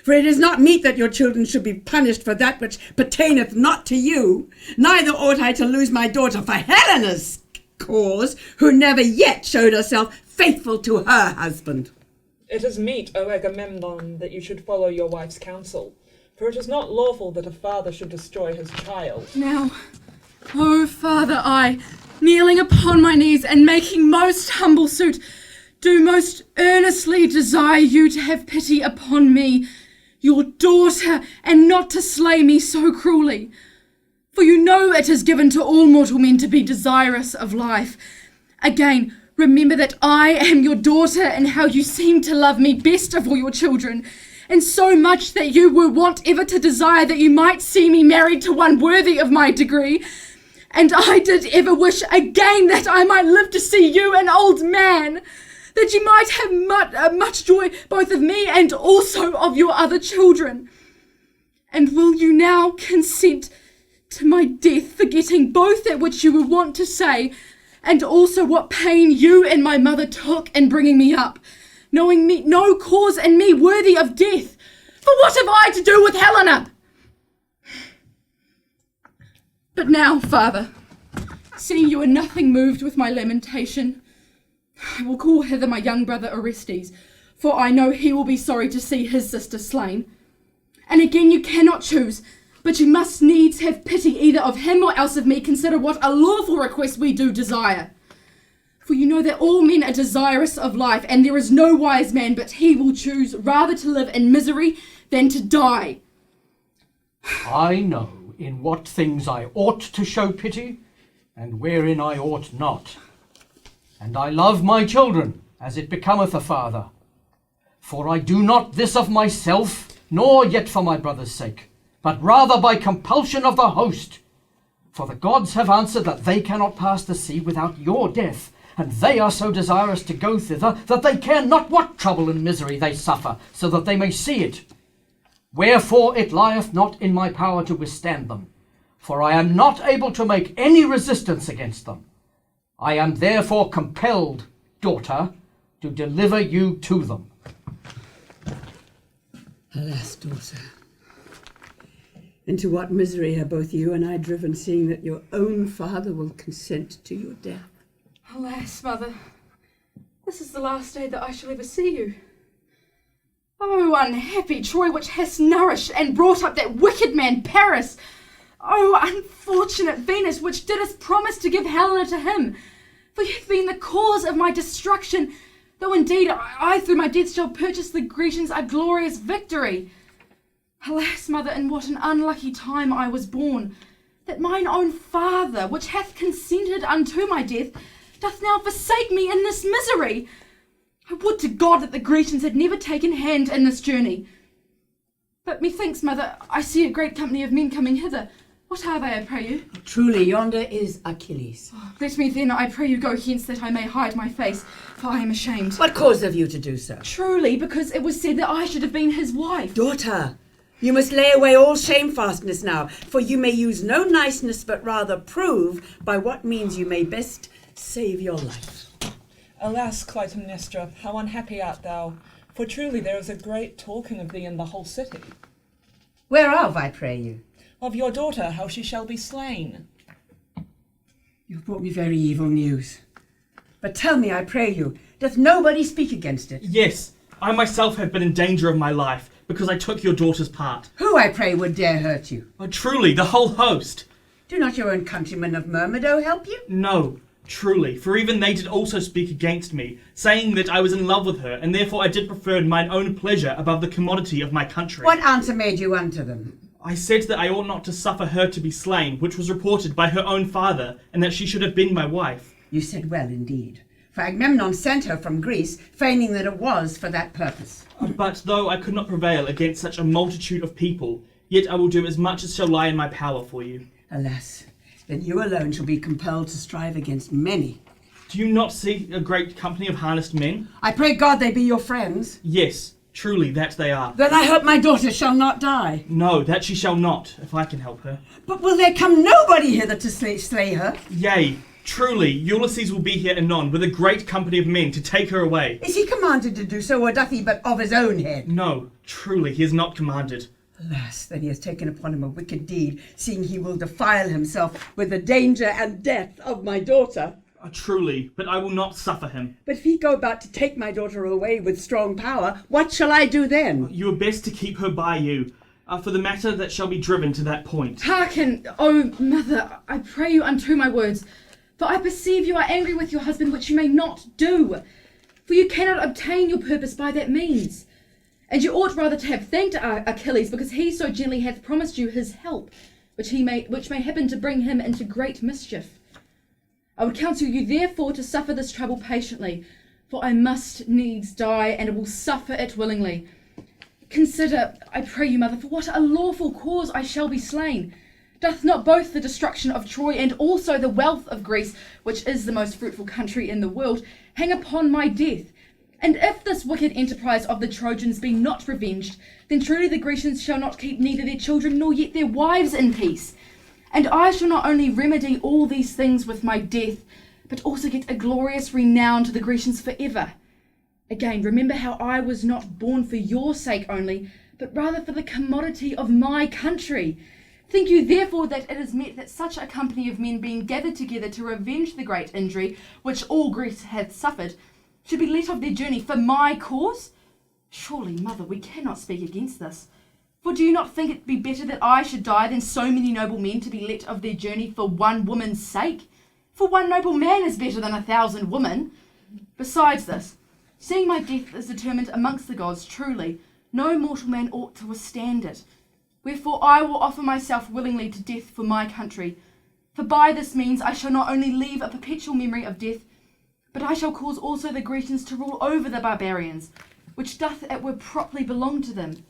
For it is not meet that your children should be punished for that which pertaineth not to you, neither ought I to lose my daughter for Helena's cause, who never yet showed herself faithful to her husband. It is meet, O Agamemnon, that you should follow your wife's counsel, for it is not lawful that a father should destroy his child. Now, O father, I, kneeling upon my knees and making most humble suit, do most earnestly desire you to have pity upon me, your daughter, and not to slay me so cruelly. For you know it is given to all mortal men to be desirous of life. Again, remember that I am your daughter, and how you seem to love me best of all your children, and so much that you were wont ever to desire that you might see me married to one worthy of my degree. And I did ever wish again that I might live to see you an old man, that you might have much joy both of me and also of your other children. And will you now consent to my death, forgetting both that which you were wont to say, and also what pain you and my mother took in bringing me up, knowing me no cause in me worthy of death? For what have I to do with Helena? But now, father, seeing you are nothing moved with my lamentation, I will call hither my young brother Orestes, for I know he will be sorry to see his sister slain. And again you cannot choose, but you must needs have pity either of him or else of me. Consider what a lawful request we do desire. For you know that all men are desirous of life, and there is no wise man but he will choose rather to live in misery than to die. I know in what things I ought to show pity, and wherein I ought not. And I love my children, as it becometh a father. For I do not this of myself, nor yet for my brother's sake, but rather by compulsion of the host. For the gods have answered that they cannot pass the sea without your death, and they are so desirous to go thither that they care not what trouble and misery they suffer, so that they may see it. Wherefore it lieth not in my power to withstand them, for I am not able to make any resistance against them. I am therefore compelled, daughter, to deliver you to them. Alas, daughter, into what misery are both you and I driven, seeing that your own father will consent to your death? Alas, mother, this is the last day that I shall ever see you. Oh, unhappy Troy, which hast nourished and brought up that wicked man Paris! Oh, unfortunate Venus, which didst promise to give Helena to him! For you have been the cause of my destruction, though indeed I through my death shall purchase the Grecians a glorious victory. Alas, mother, in what an unlucky time I was born, that mine own father, which hath consented unto my death, doth now forsake me in this misery. I would to God that the Grecians had never taken hand in this journey. But methinks, mother, I see a great company of men coming hither. What are they, I pray you? Truly, yonder is Achilles. Let me then, I pray you, go hence that I may hide my face, for I am ashamed. What cause have you to do so? Truly, because it was said that I should have been his wife. Daughter, you must lay away all shamefastness now, for you may use no niceness, but rather prove by what means you may best save your life. Alas, Clytemnestra, how unhappy art thou! For truly there is a great talking of thee in the whole city. Whereof, I pray you? Of your daughter, how she shall be slain. You've brought me very evil news. But tell me, I pray you, doth nobody speak against it? Yes, I myself have been in danger of my life, because I took your daughter's part. Who, I pray, would dare hurt you? Oh, truly, the whole host. Do not your own countrymen of Myrmidon help you? No, truly, for even they did also speak against me, saying that I was in love with her, and therefore I did prefer mine own pleasure above the commodity of my country. What answer made you unto them? I said that I ought not to suffer her to be slain, which was reported by her own father, and that she should have been my wife. You said well indeed, for Agamemnon sent her from Greece, feigning that it was for that purpose. But though I could not prevail against such a multitude of people, yet I will do as much as shall lie in my power for you. Alas, then you alone shall be compelled to strive against many. Do you not see a great company of harnessed men? I pray God they be your friends. Yes, truly, that they are. Then I hope my daughter shall not die. No, that she shall not, if I can help her. But will there come nobody hither to slay her? Yea, truly, Ulysses will be here anon with a great company of men to take her away. Is he commanded to do so, or doth he but of his own head? No, truly, he is not commanded. Alas, then he has taken upon him a wicked deed, seeing he will defile himself with the danger and death of my daughter. Truly, but I will not suffer him. But if he go about to take my daughter away with strong power, what shall I do then? You are best to keep her by you, for the matter that shall be driven to that point. Hearken, O mother, I pray you unto my words, for I perceive you are angry with your husband, which you may not do, for you cannot obtain your purpose by that means. And you ought rather to have thanked Achilles, because he so gently hath promised you his help, which may happen to bring him into great mischief. I would counsel you therefore to suffer this trouble patiently, for I must needs die, and will suffer it willingly. Consider, I pray you, mother, for what a lawful cause I shall be slain. Doth not both the destruction of Troy and also the wealth of Greece, which is the most fruitful country in the world, hang upon my death? And if this wicked enterprise of the Trojans be not revenged, then truly the Grecians shall not keep neither their children nor yet their wives in peace. And I shall not only remedy all these things with my death, but also get a glorious renown to the Grecians forever. Again, remember how I was not born for your sake only, but rather for the commodity of my country. Think you therefore that it is meet that such a company of men being gathered together to revenge the great injury which all Greece hath suffered, should be let off their journey for my cause? Surely, mother, we cannot speak against this. For do you not think it be better that I should die than so many noble men to be let of their journey for one woman's sake? For one noble man is better than 1,000 women. Besides this, seeing my death is determined amongst the gods, truly, no mortal man ought to withstand it. Wherefore I will offer myself willingly to death for my country. For by this means I shall not only leave a perpetual memory of death, but I shall cause also the Grecians to rule over the barbarians, which doth it were properly belong to them.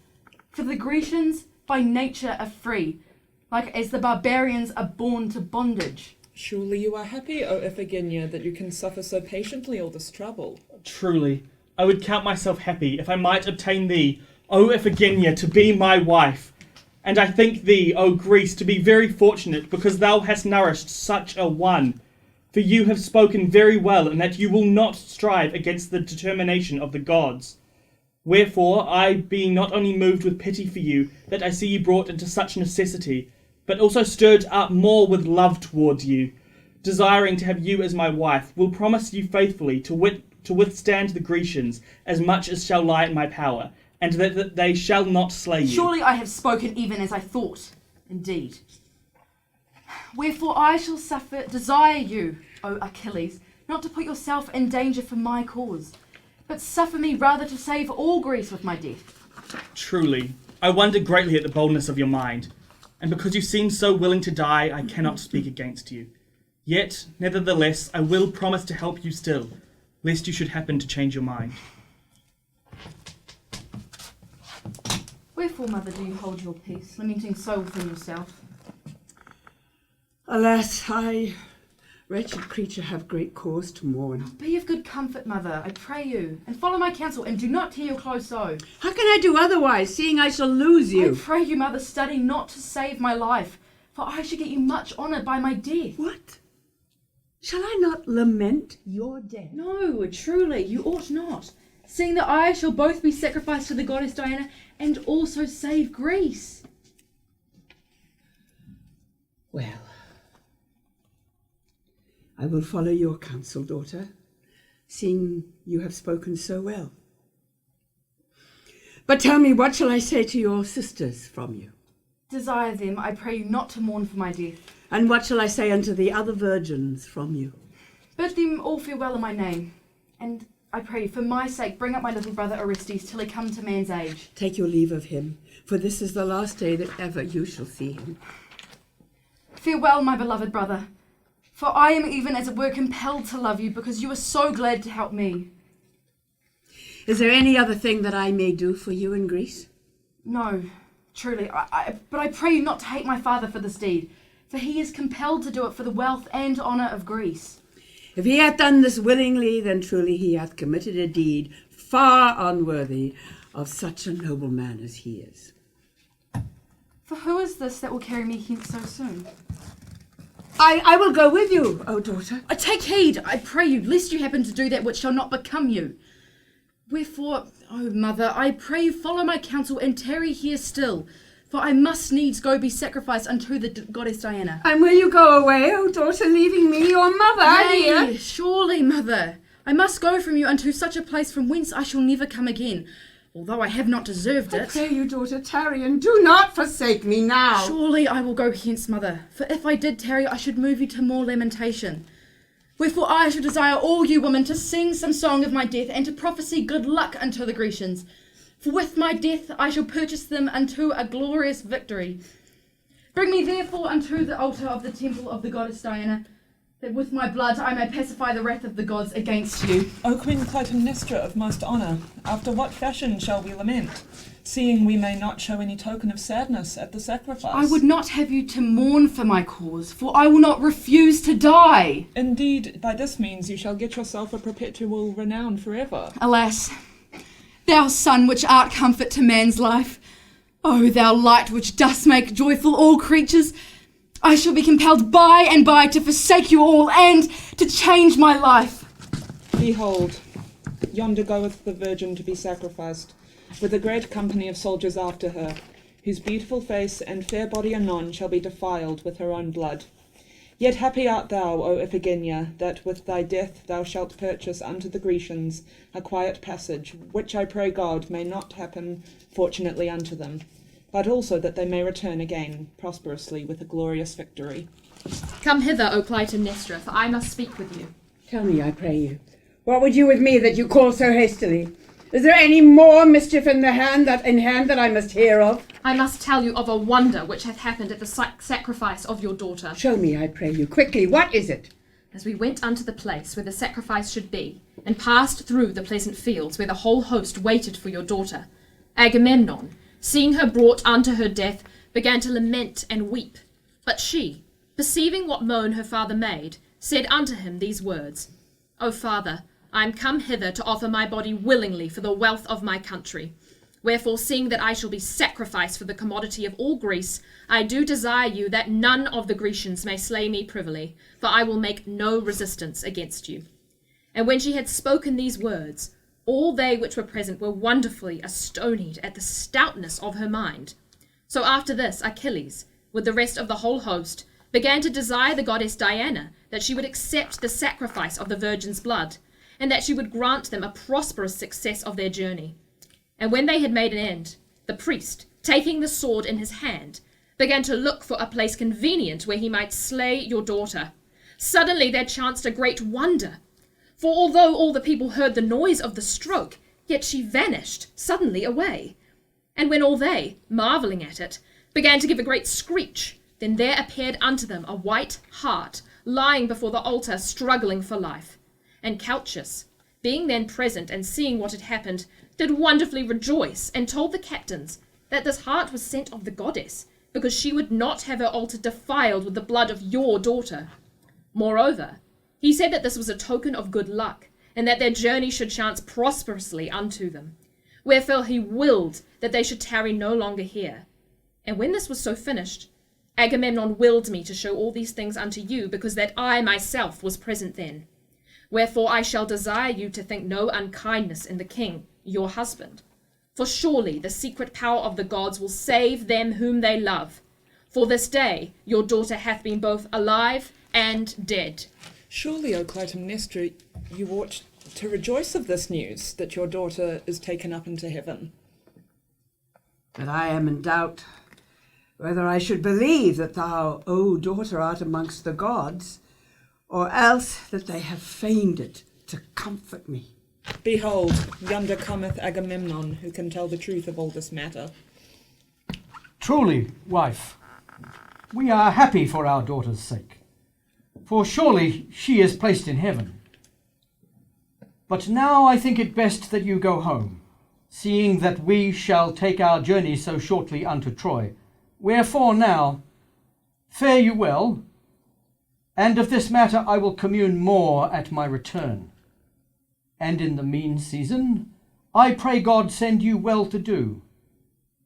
For the Grecians by nature are free, like as the barbarians are born to bondage. Surely you are happy, O Iphigeneya, that you can suffer so patiently all this trouble. Truly, I would count myself happy if I might obtain thee, O Iphigeneya, to be my wife. And I think thee, O Greece, to be very fortunate, because thou hast nourished such a one. For you have spoken very well, and that you will not strive against the determination of the gods. Wherefore, I, being not only moved with pity for you, that I see you brought into such necessity, but also stirred up more with love towards you, desiring to have you as my wife, will promise you faithfully to withstand the Grecians as much as shall lie in my power, and that they shall not slay you. Surely I have spoken even as I thought, indeed. Wherefore I shall desire you, O Achilles, not to put yourself in danger for my cause, but suffer me rather to save all Greece with my death. Truly, I wonder greatly at the boldness of your mind, and because you seem so willing to die, I cannot speak against you. Yet, nevertheless, I will promise to help you still, lest you should happen to change your mind. Wherefore, mother, do you hold your peace, lamenting so within yourself? Alas, I, wretched creature, have great cause to mourn. Be of good comfort, mother, I pray you, and follow my counsel, and do not tear your clothes so. How can I do otherwise, seeing I shall lose you? I pray you, mother, study not to save my life, for I should get you much honour by my death. What? Shall I not lament your death? No, truly, you ought not, seeing that I shall both be sacrificed to the goddess Diana and also save Greece. Well, I will follow your counsel, daughter, seeing you have spoken so well. But tell me, what shall I say to your sisters from you? Desire them, I pray you, not to mourn for my death. And what shall I say unto the other virgins from you? Bid them all farewell in my name, and I pray you, for my sake, bring up my little brother Orestes till he come to man's age. Take your leave of him, for this is the last day that ever you shall see him. Farewell, my beloved brother, for I am even as it were compelled to love you, because you are so glad to help me. Is there any other thing that I may do for you in Greece? No, truly, but I pray you not to hate my father for this deed, for he is compelled to do it for the wealth and honour of Greece. If he hath done this willingly, then truly he hath committed a deed far unworthy of such a noble man as he is. For who is this that will carry me hence so soon? I will go with you, O daughter. Take heed, I pray you, lest you happen to do that which shall not become you. Wherefore, O mother, I pray you follow my counsel and tarry here still, for I must needs go be sacrificed unto the goddess Diana. And will you go away, O daughter, leaving me your mother here? Nay, surely, mother. I must go from you unto such a place from whence I shall never come again, although I have not deserved I it. pray you, daughter, tarry, and do not forsake me now. Surely I will go hence, mother, for if I did tarry, I should move you to more lamentation. Wherefore I should desire all you women to sing some song of my death, and to prophesy good luck unto the Grecians. For with my death I shall purchase them unto a glorious victory. Bring me therefore unto the altar of the temple of the goddess Diana, that with my blood I may pacify the wrath of the gods against you. O Queen Clytemnestra of most honour, after what fashion shall we lament, seeing we may not show any token of sadness at the sacrifice? I would not have you to mourn for my cause, for I will not refuse to die. Indeed, by this means you shall get yourself a perpetual renown forever. Alas, thou sun which art comfort to man's life, O thou light which dost make joyful all creatures, I shall be compelled by and by to forsake you all and to change my life. Behold, yonder goeth the Virgin to be sacrificed, with a great company of soldiers after her, whose beautiful face and fair body anon shall be defiled with her own blood. Yet happy art thou, O Iphigeneya, that with thy death thou shalt purchase unto the Grecians a quiet passage, which I pray God may not happen fortunately unto them, but also that they may return again prosperously with a glorious victory. Come hither, O Clytemnestra, for I must speak with you. Tell me, I pray you, what would you with me that you call so hastily? Is there any more mischief in hand that I must hear of? I must tell you of a wonder which hath happened at the sacrifice of your daughter. Show me, I pray you, quickly, what is it? As we went unto the place where the sacrifice should be, and passed through the pleasant fields where the whole host waited for your daughter, Agamemnon, seeing her brought unto her death, began to lament and weep. But she, perceiving what moan her father made, said unto him these words, O father, I am come hither to offer my body willingly for the wealth of my country. Wherefore, seeing that I shall be sacrificed for the commodity of all Greece, I do desire you that none of the Grecians may slay me privily, for I will make no resistance against you. And when she had spoken these words, all they which were present were wonderfully astonied at the stoutness of her mind. So after this, Achilles, with the rest of the whole host, began to desire the goddess Diana that she would accept the sacrifice of the virgin's blood, and that she would grant them a prosperous success of their journey. And when they had made an end, the priest, taking the sword in his hand, began to look for a place convenient where he might slay your daughter. Suddenly there chanced a great wonder, for although all the people heard the noise of the stroke, yet she vanished suddenly away. And when all they, marvelling at it, began to give a great screech, then there appeared unto them a white hart, lying before the altar, struggling for life. And Calchas, being then present and seeing what had happened, did wonderfully rejoice, and told the captains that this hart was sent of the goddess, because she would not have her altar defiled with the blood of your daughter. Moreover, he said that this was a token of good luck, and that their journey should chance prosperously unto them. Wherefore he willed that they should tarry no longer here. And when this was so finished, Agamemnon willed me to show all these things unto you, because that I myself was present then. Wherefore I shall desire you to think no unkindness in the king, your husband. For surely the secret power of the gods will save them whom they love. For this day your daughter hath been both alive and dead. Surely, O Clytemnestra, you ought to rejoice of this news, that your daughter is taken up into heaven. But I am in doubt whether I should believe that thou, O daughter, art amongst the gods, or else that they have feigned it to comfort me. Behold, yonder cometh Agamemnon, who can tell the truth of all this matter. Truly, wife, we are happy for our daughter's sake, for surely she is placed in heaven. But now I think it best that you go home, seeing that we shall take our journey so shortly unto Troy. Wherefore now, fare you well, and of this matter I will commune more at my return. And in the mean season, I pray God send you well to do,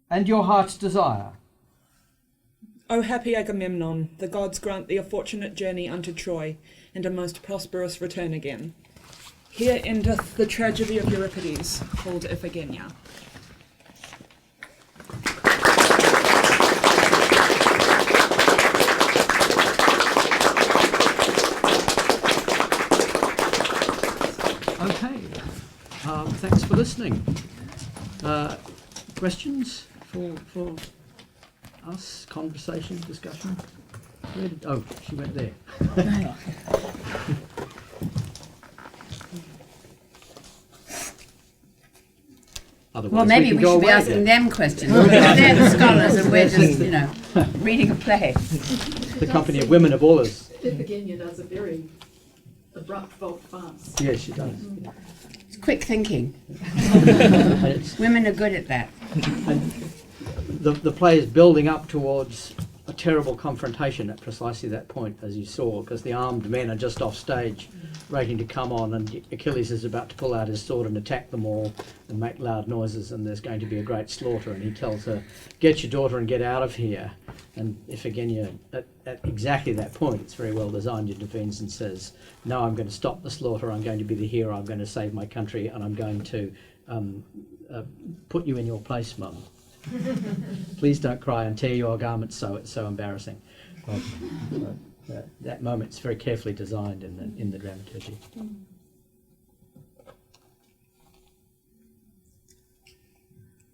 and your heart's desire. O happy Agamemnon, the gods grant thee a fortunate journey unto Troy, and a most prosperous return again. Here endeth the tragedy of Euripides, called Iphigeneya. Okay, thanks for listening. Questions for us? Conversation, discussion? Oh, she went there. Otherwise, Well, maybe we should be asking them questions. They're the scholars and we're just, reading a play. The company of women of all us. Iphigeneya does a very abrupt volte-face. Yes, she does. It's quick thinking. And it's- Women are good at that. and the play is building up towards a terrible confrontation at precisely that point, as you saw, because the armed men are just off stage, waiting to come on, and Achilles is about to pull out his sword and attack them all and make loud noises, and there's going to be a great slaughter, and he tells her, get your daughter and get out of here. And Iphigeneya, at exactly that point, it's very well designed, intervenes and says, no, I'm going to stop the slaughter, I'm going to be the hero, I'm going to save my country, and I'm going to put you in your place, Mum. Please don't cry and tear your garments so, it's so embarrassing. That moment's very carefully designed in the dramaturgy.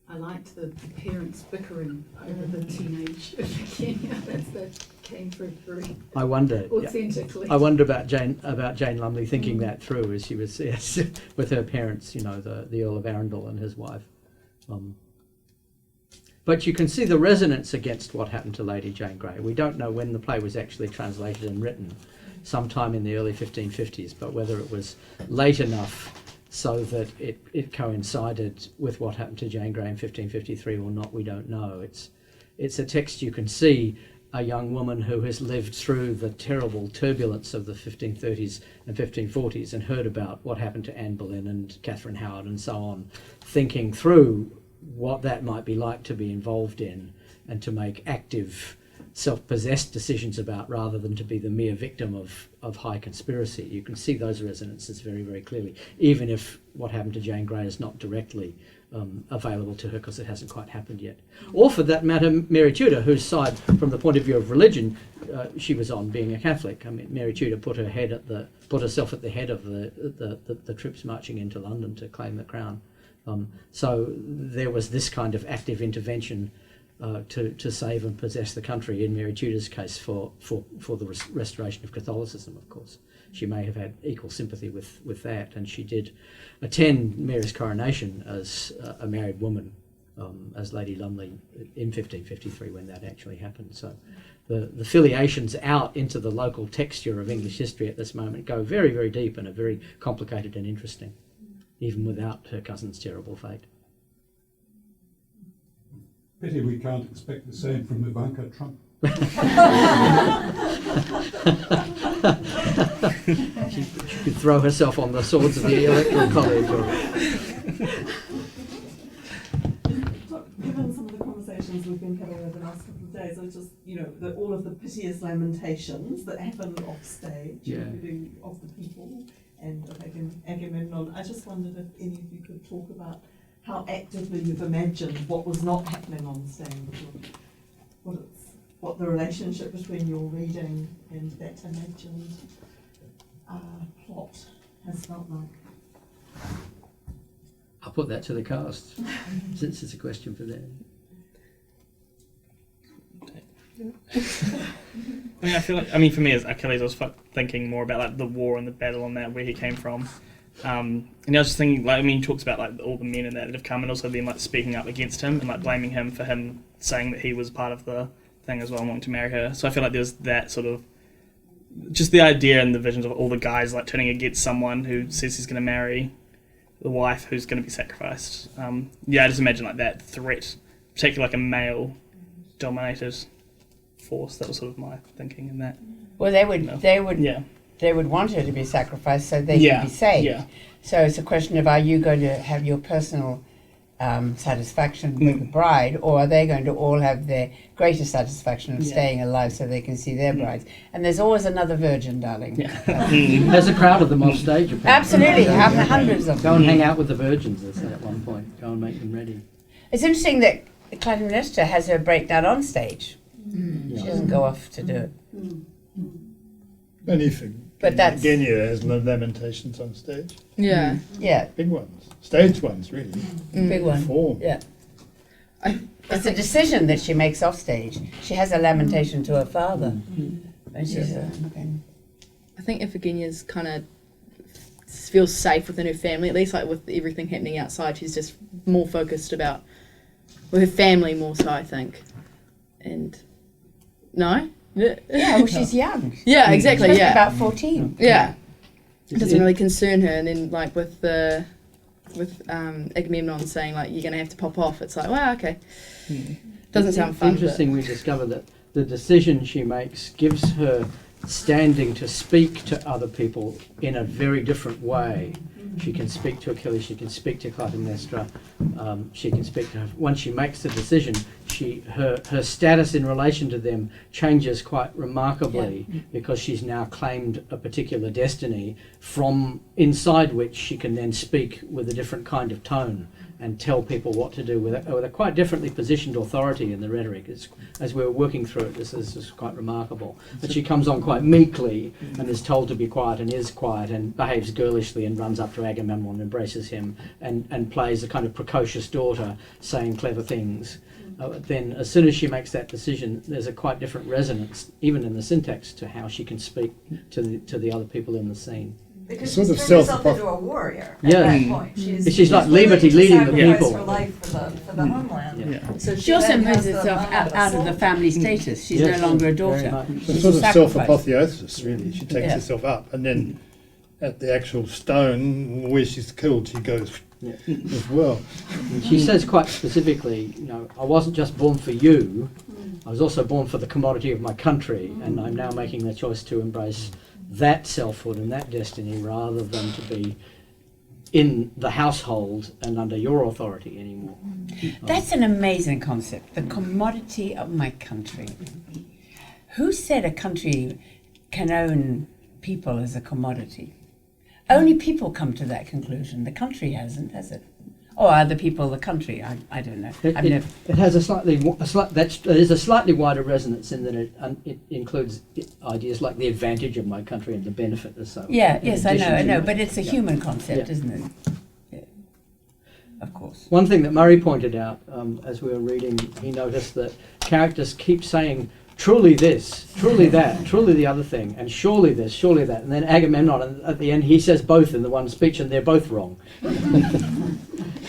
I liked the parents bickering over the teenage Iphigeneya. That came through very I wonder authentically. I wonder about Jane Lumley thinking that through as she was with her parents, the Earl of Arundel and his wife. But you can see the resonance against what happened to Lady Jane Grey. We don't know when the play was actually translated and written, sometime in the early 1550s, but whether it was late enough so that it coincided with what happened to Jane Grey in 1553 or not, we don't know. It's a text you can see a young woman who has lived through the terrible turbulence of the 1530s and 1540s and heard about what happened to Anne Boleyn and Catherine Howard and so on, thinking through what that might be like to be involved in and to make active, self-possessed decisions about, rather than to be the mere victim of high conspiracy. You can see those resonances very, very clearly, even if what happened to Jane Grey is not directly available to her because it hasn't quite happened yet. Or for that matter, Mary Tudor, whose side, from the point of view of religion, she was on, being a Catholic. I mean, Mary Tudor put herself at the head of the troops marching into London to claim the crown. So there was this kind of active intervention to save and possess the country, in Mary Tudor's case, for the restoration of Catholicism, of course. She may have had equal sympathy with that, and she did attend Mary's coronation as a married woman, as Lady Lumley in 1553 when that actually happened. So the filiations out into the local texture of English history at this moment go very, very deep and are very complicated and interesting, even without her cousin's terrible fate. Pity we can't expect the same from Ivanka Trump. She could throw herself on the swords of the Electoral College. Given some of the conversations we've been having over the last couple of days, I just, all of the piteous lamentations that happen off stage, including of the people and of Agamemnon, I just wondered if any of you could talk about how actively you've imagined what was not happening on stage, or what the relationship between your reading and that imagined plot has felt like. I'll put that to the cast, since it's a question for them. I feel like, for me as Achilles, I was thinking more about like the war and the battle and that, where he came from. And I was just thinking, he talks about like all the men and that have come, and also them like speaking up against him and like blaming him for him saying that he was part of the thing as well and wanting to marry her. So I feel like there's that sort of, just the idea and the visions of all the guys like turning against someone who says he's going to marry the wife who's going to be sacrificed. I just imagine like that threat, particularly like a male-dominated force. That was sort of my thinking in that. Well, they would want her to be sacrificed so they can be saved. Yeah. So it's a question of, are you going to have your personal satisfaction with the bride, or are they going to all have their greater satisfaction of staying alive so they can see their brides? And there's always another virgin, darling. There's a crowd of them on stage, apparently. Absolutely, hundreds of them. Go and hang out with the virgins, they said at one point. Go and make them ready. It's interesting that Clytemnestra has her breakdown on stage. She doesn't go off to do it. But Iphigeneya has lamentations on stage. Yeah. Yeah. Big ones. Stage ones, really. Big one. Form. Yeah. It's a decision that she makes off stage. She has a lamentation to her father. And she's I think Iphigeneya's kind of feels safe within her family, at least like with everything happening outside. She's just more focused about her family more so, I think. And no? Yeah, well, she's young. Yeah, exactly. She's yeah, about 14. Yeah, it doesn't really concern her. And then, like with Agamemnon saying like you're going to have to pop off, it's like, well, okay, doesn't sound fun. Interesting. We discover that the decision she makes gives her standing to speak to other people in a very different way. She can speak to Achilles, she can speak to Clytemnestra, she can speak to her. Once she makes the decision, her status in relation to them changes quite remarkably, because she's now claimed a particular destiny from inside which she can then speak with a different kind of tone and tell people what to do with a quite differently positioned authority in the rhetoric. As we were working through it, this is quite remarkable. That she comes on quite meekly and is told to be quiet and is quiet and behaves girlishly and runs up to Agamemnon, embraces him and plays a kind of precocious daughter saying clever things. Then as soon as she makes that decision, there's a quite different resonance, even in the syntax, to how she can speak to the other people in the scene. Because she's turned herself into a warrior at that point. She's like liberty leading the people. Her life for the homeland. Yeah. So she also moves herself out of the family status. She's no longer a daughter. It's sort of self-apotheosis, really. She takes herself up, and then at the actual stone where she's killed, she goes as well. She says quite specifically, I wasn't just born for you, I was also born for the commodity of my country, and I'm now making the choice to embrace that selfhood and that destiny rather than to be in the household and under your authority anymore. That's an amazing concept, the commodity of my country. Who said a country can own people as a commodity? Only people come to that conclusion. The country hasn't, has it? Or are the people the country? I don't know. It has a slightly wider resonance in that it includes ideas like the advantage of my country and the benefit of so. Yeah, yes, I know, but it's a human concept, isn't it? Yeah. Of course. One thing that Murray pointed out as we were reading, he noticed that characters keep saying, truly this, truly that, truly the other thing, and surely this, surely that. And then Agamemnon, at the end, he says both in the one speech, and they're both wrong.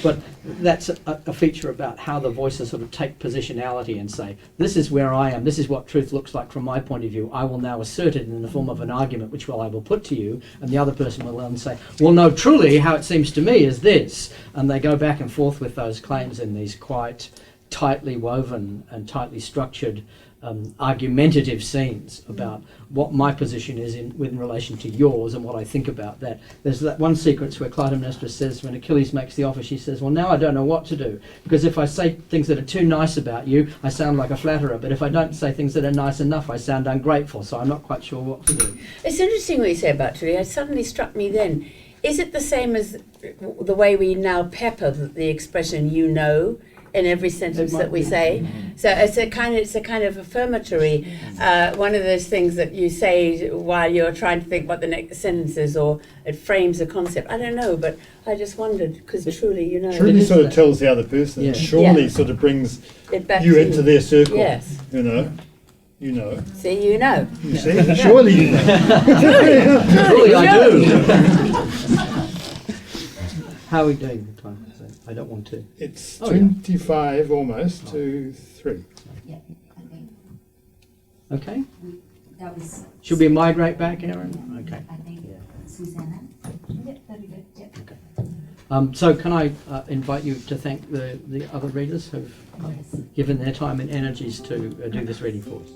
But that's a feature about how the voices sort of take positionality and say, this is where I am, this is what truth looks like from my point of view. I will now assert it in the form of an argument, which I will put to you, and the other person will then say, well, no, truly, how it seems to me is this. And they go back and forth with those claims in these quite tightly woven and tightly structured argumentative scenes about what my position is in relation to yours and what I think about that. There's that one sequence where Clytemnestra says, when Achilles makes the offer, she says, well, now I don't know what to do, because if I say things that are too nice about you, I sound like a flatterer, but if I don't say things that are nice enough, I sound ungrateful, so I'm not quite sure what to do. It's interesting what you say about Trudy. It suddenly struck me then. Is it the same as the way we now pepper the expression "you know" in every sentence that we say? So it's a kind of affirmatory, one of those things that you say while you're trying to think what the next sentence is, or it frames a concept. I don't know, but I just wondered, because truly, you know. Truly sort of tells the other person. Yeah. Surely sort of brings It back you to into their circle. Yes. You know. You know. See, you know. You see? Surely you know. Surely I do. How are we doing the time? I don't want to. It's 25 almost to 3. Yeah, I think Okay. that was. Should we migrate back, Aaron? Okay. I think Susanna. Yep, that'd be good. Yep. Okay. So can I invite you to thank the other readers who've given their time and energies to do this reading for us.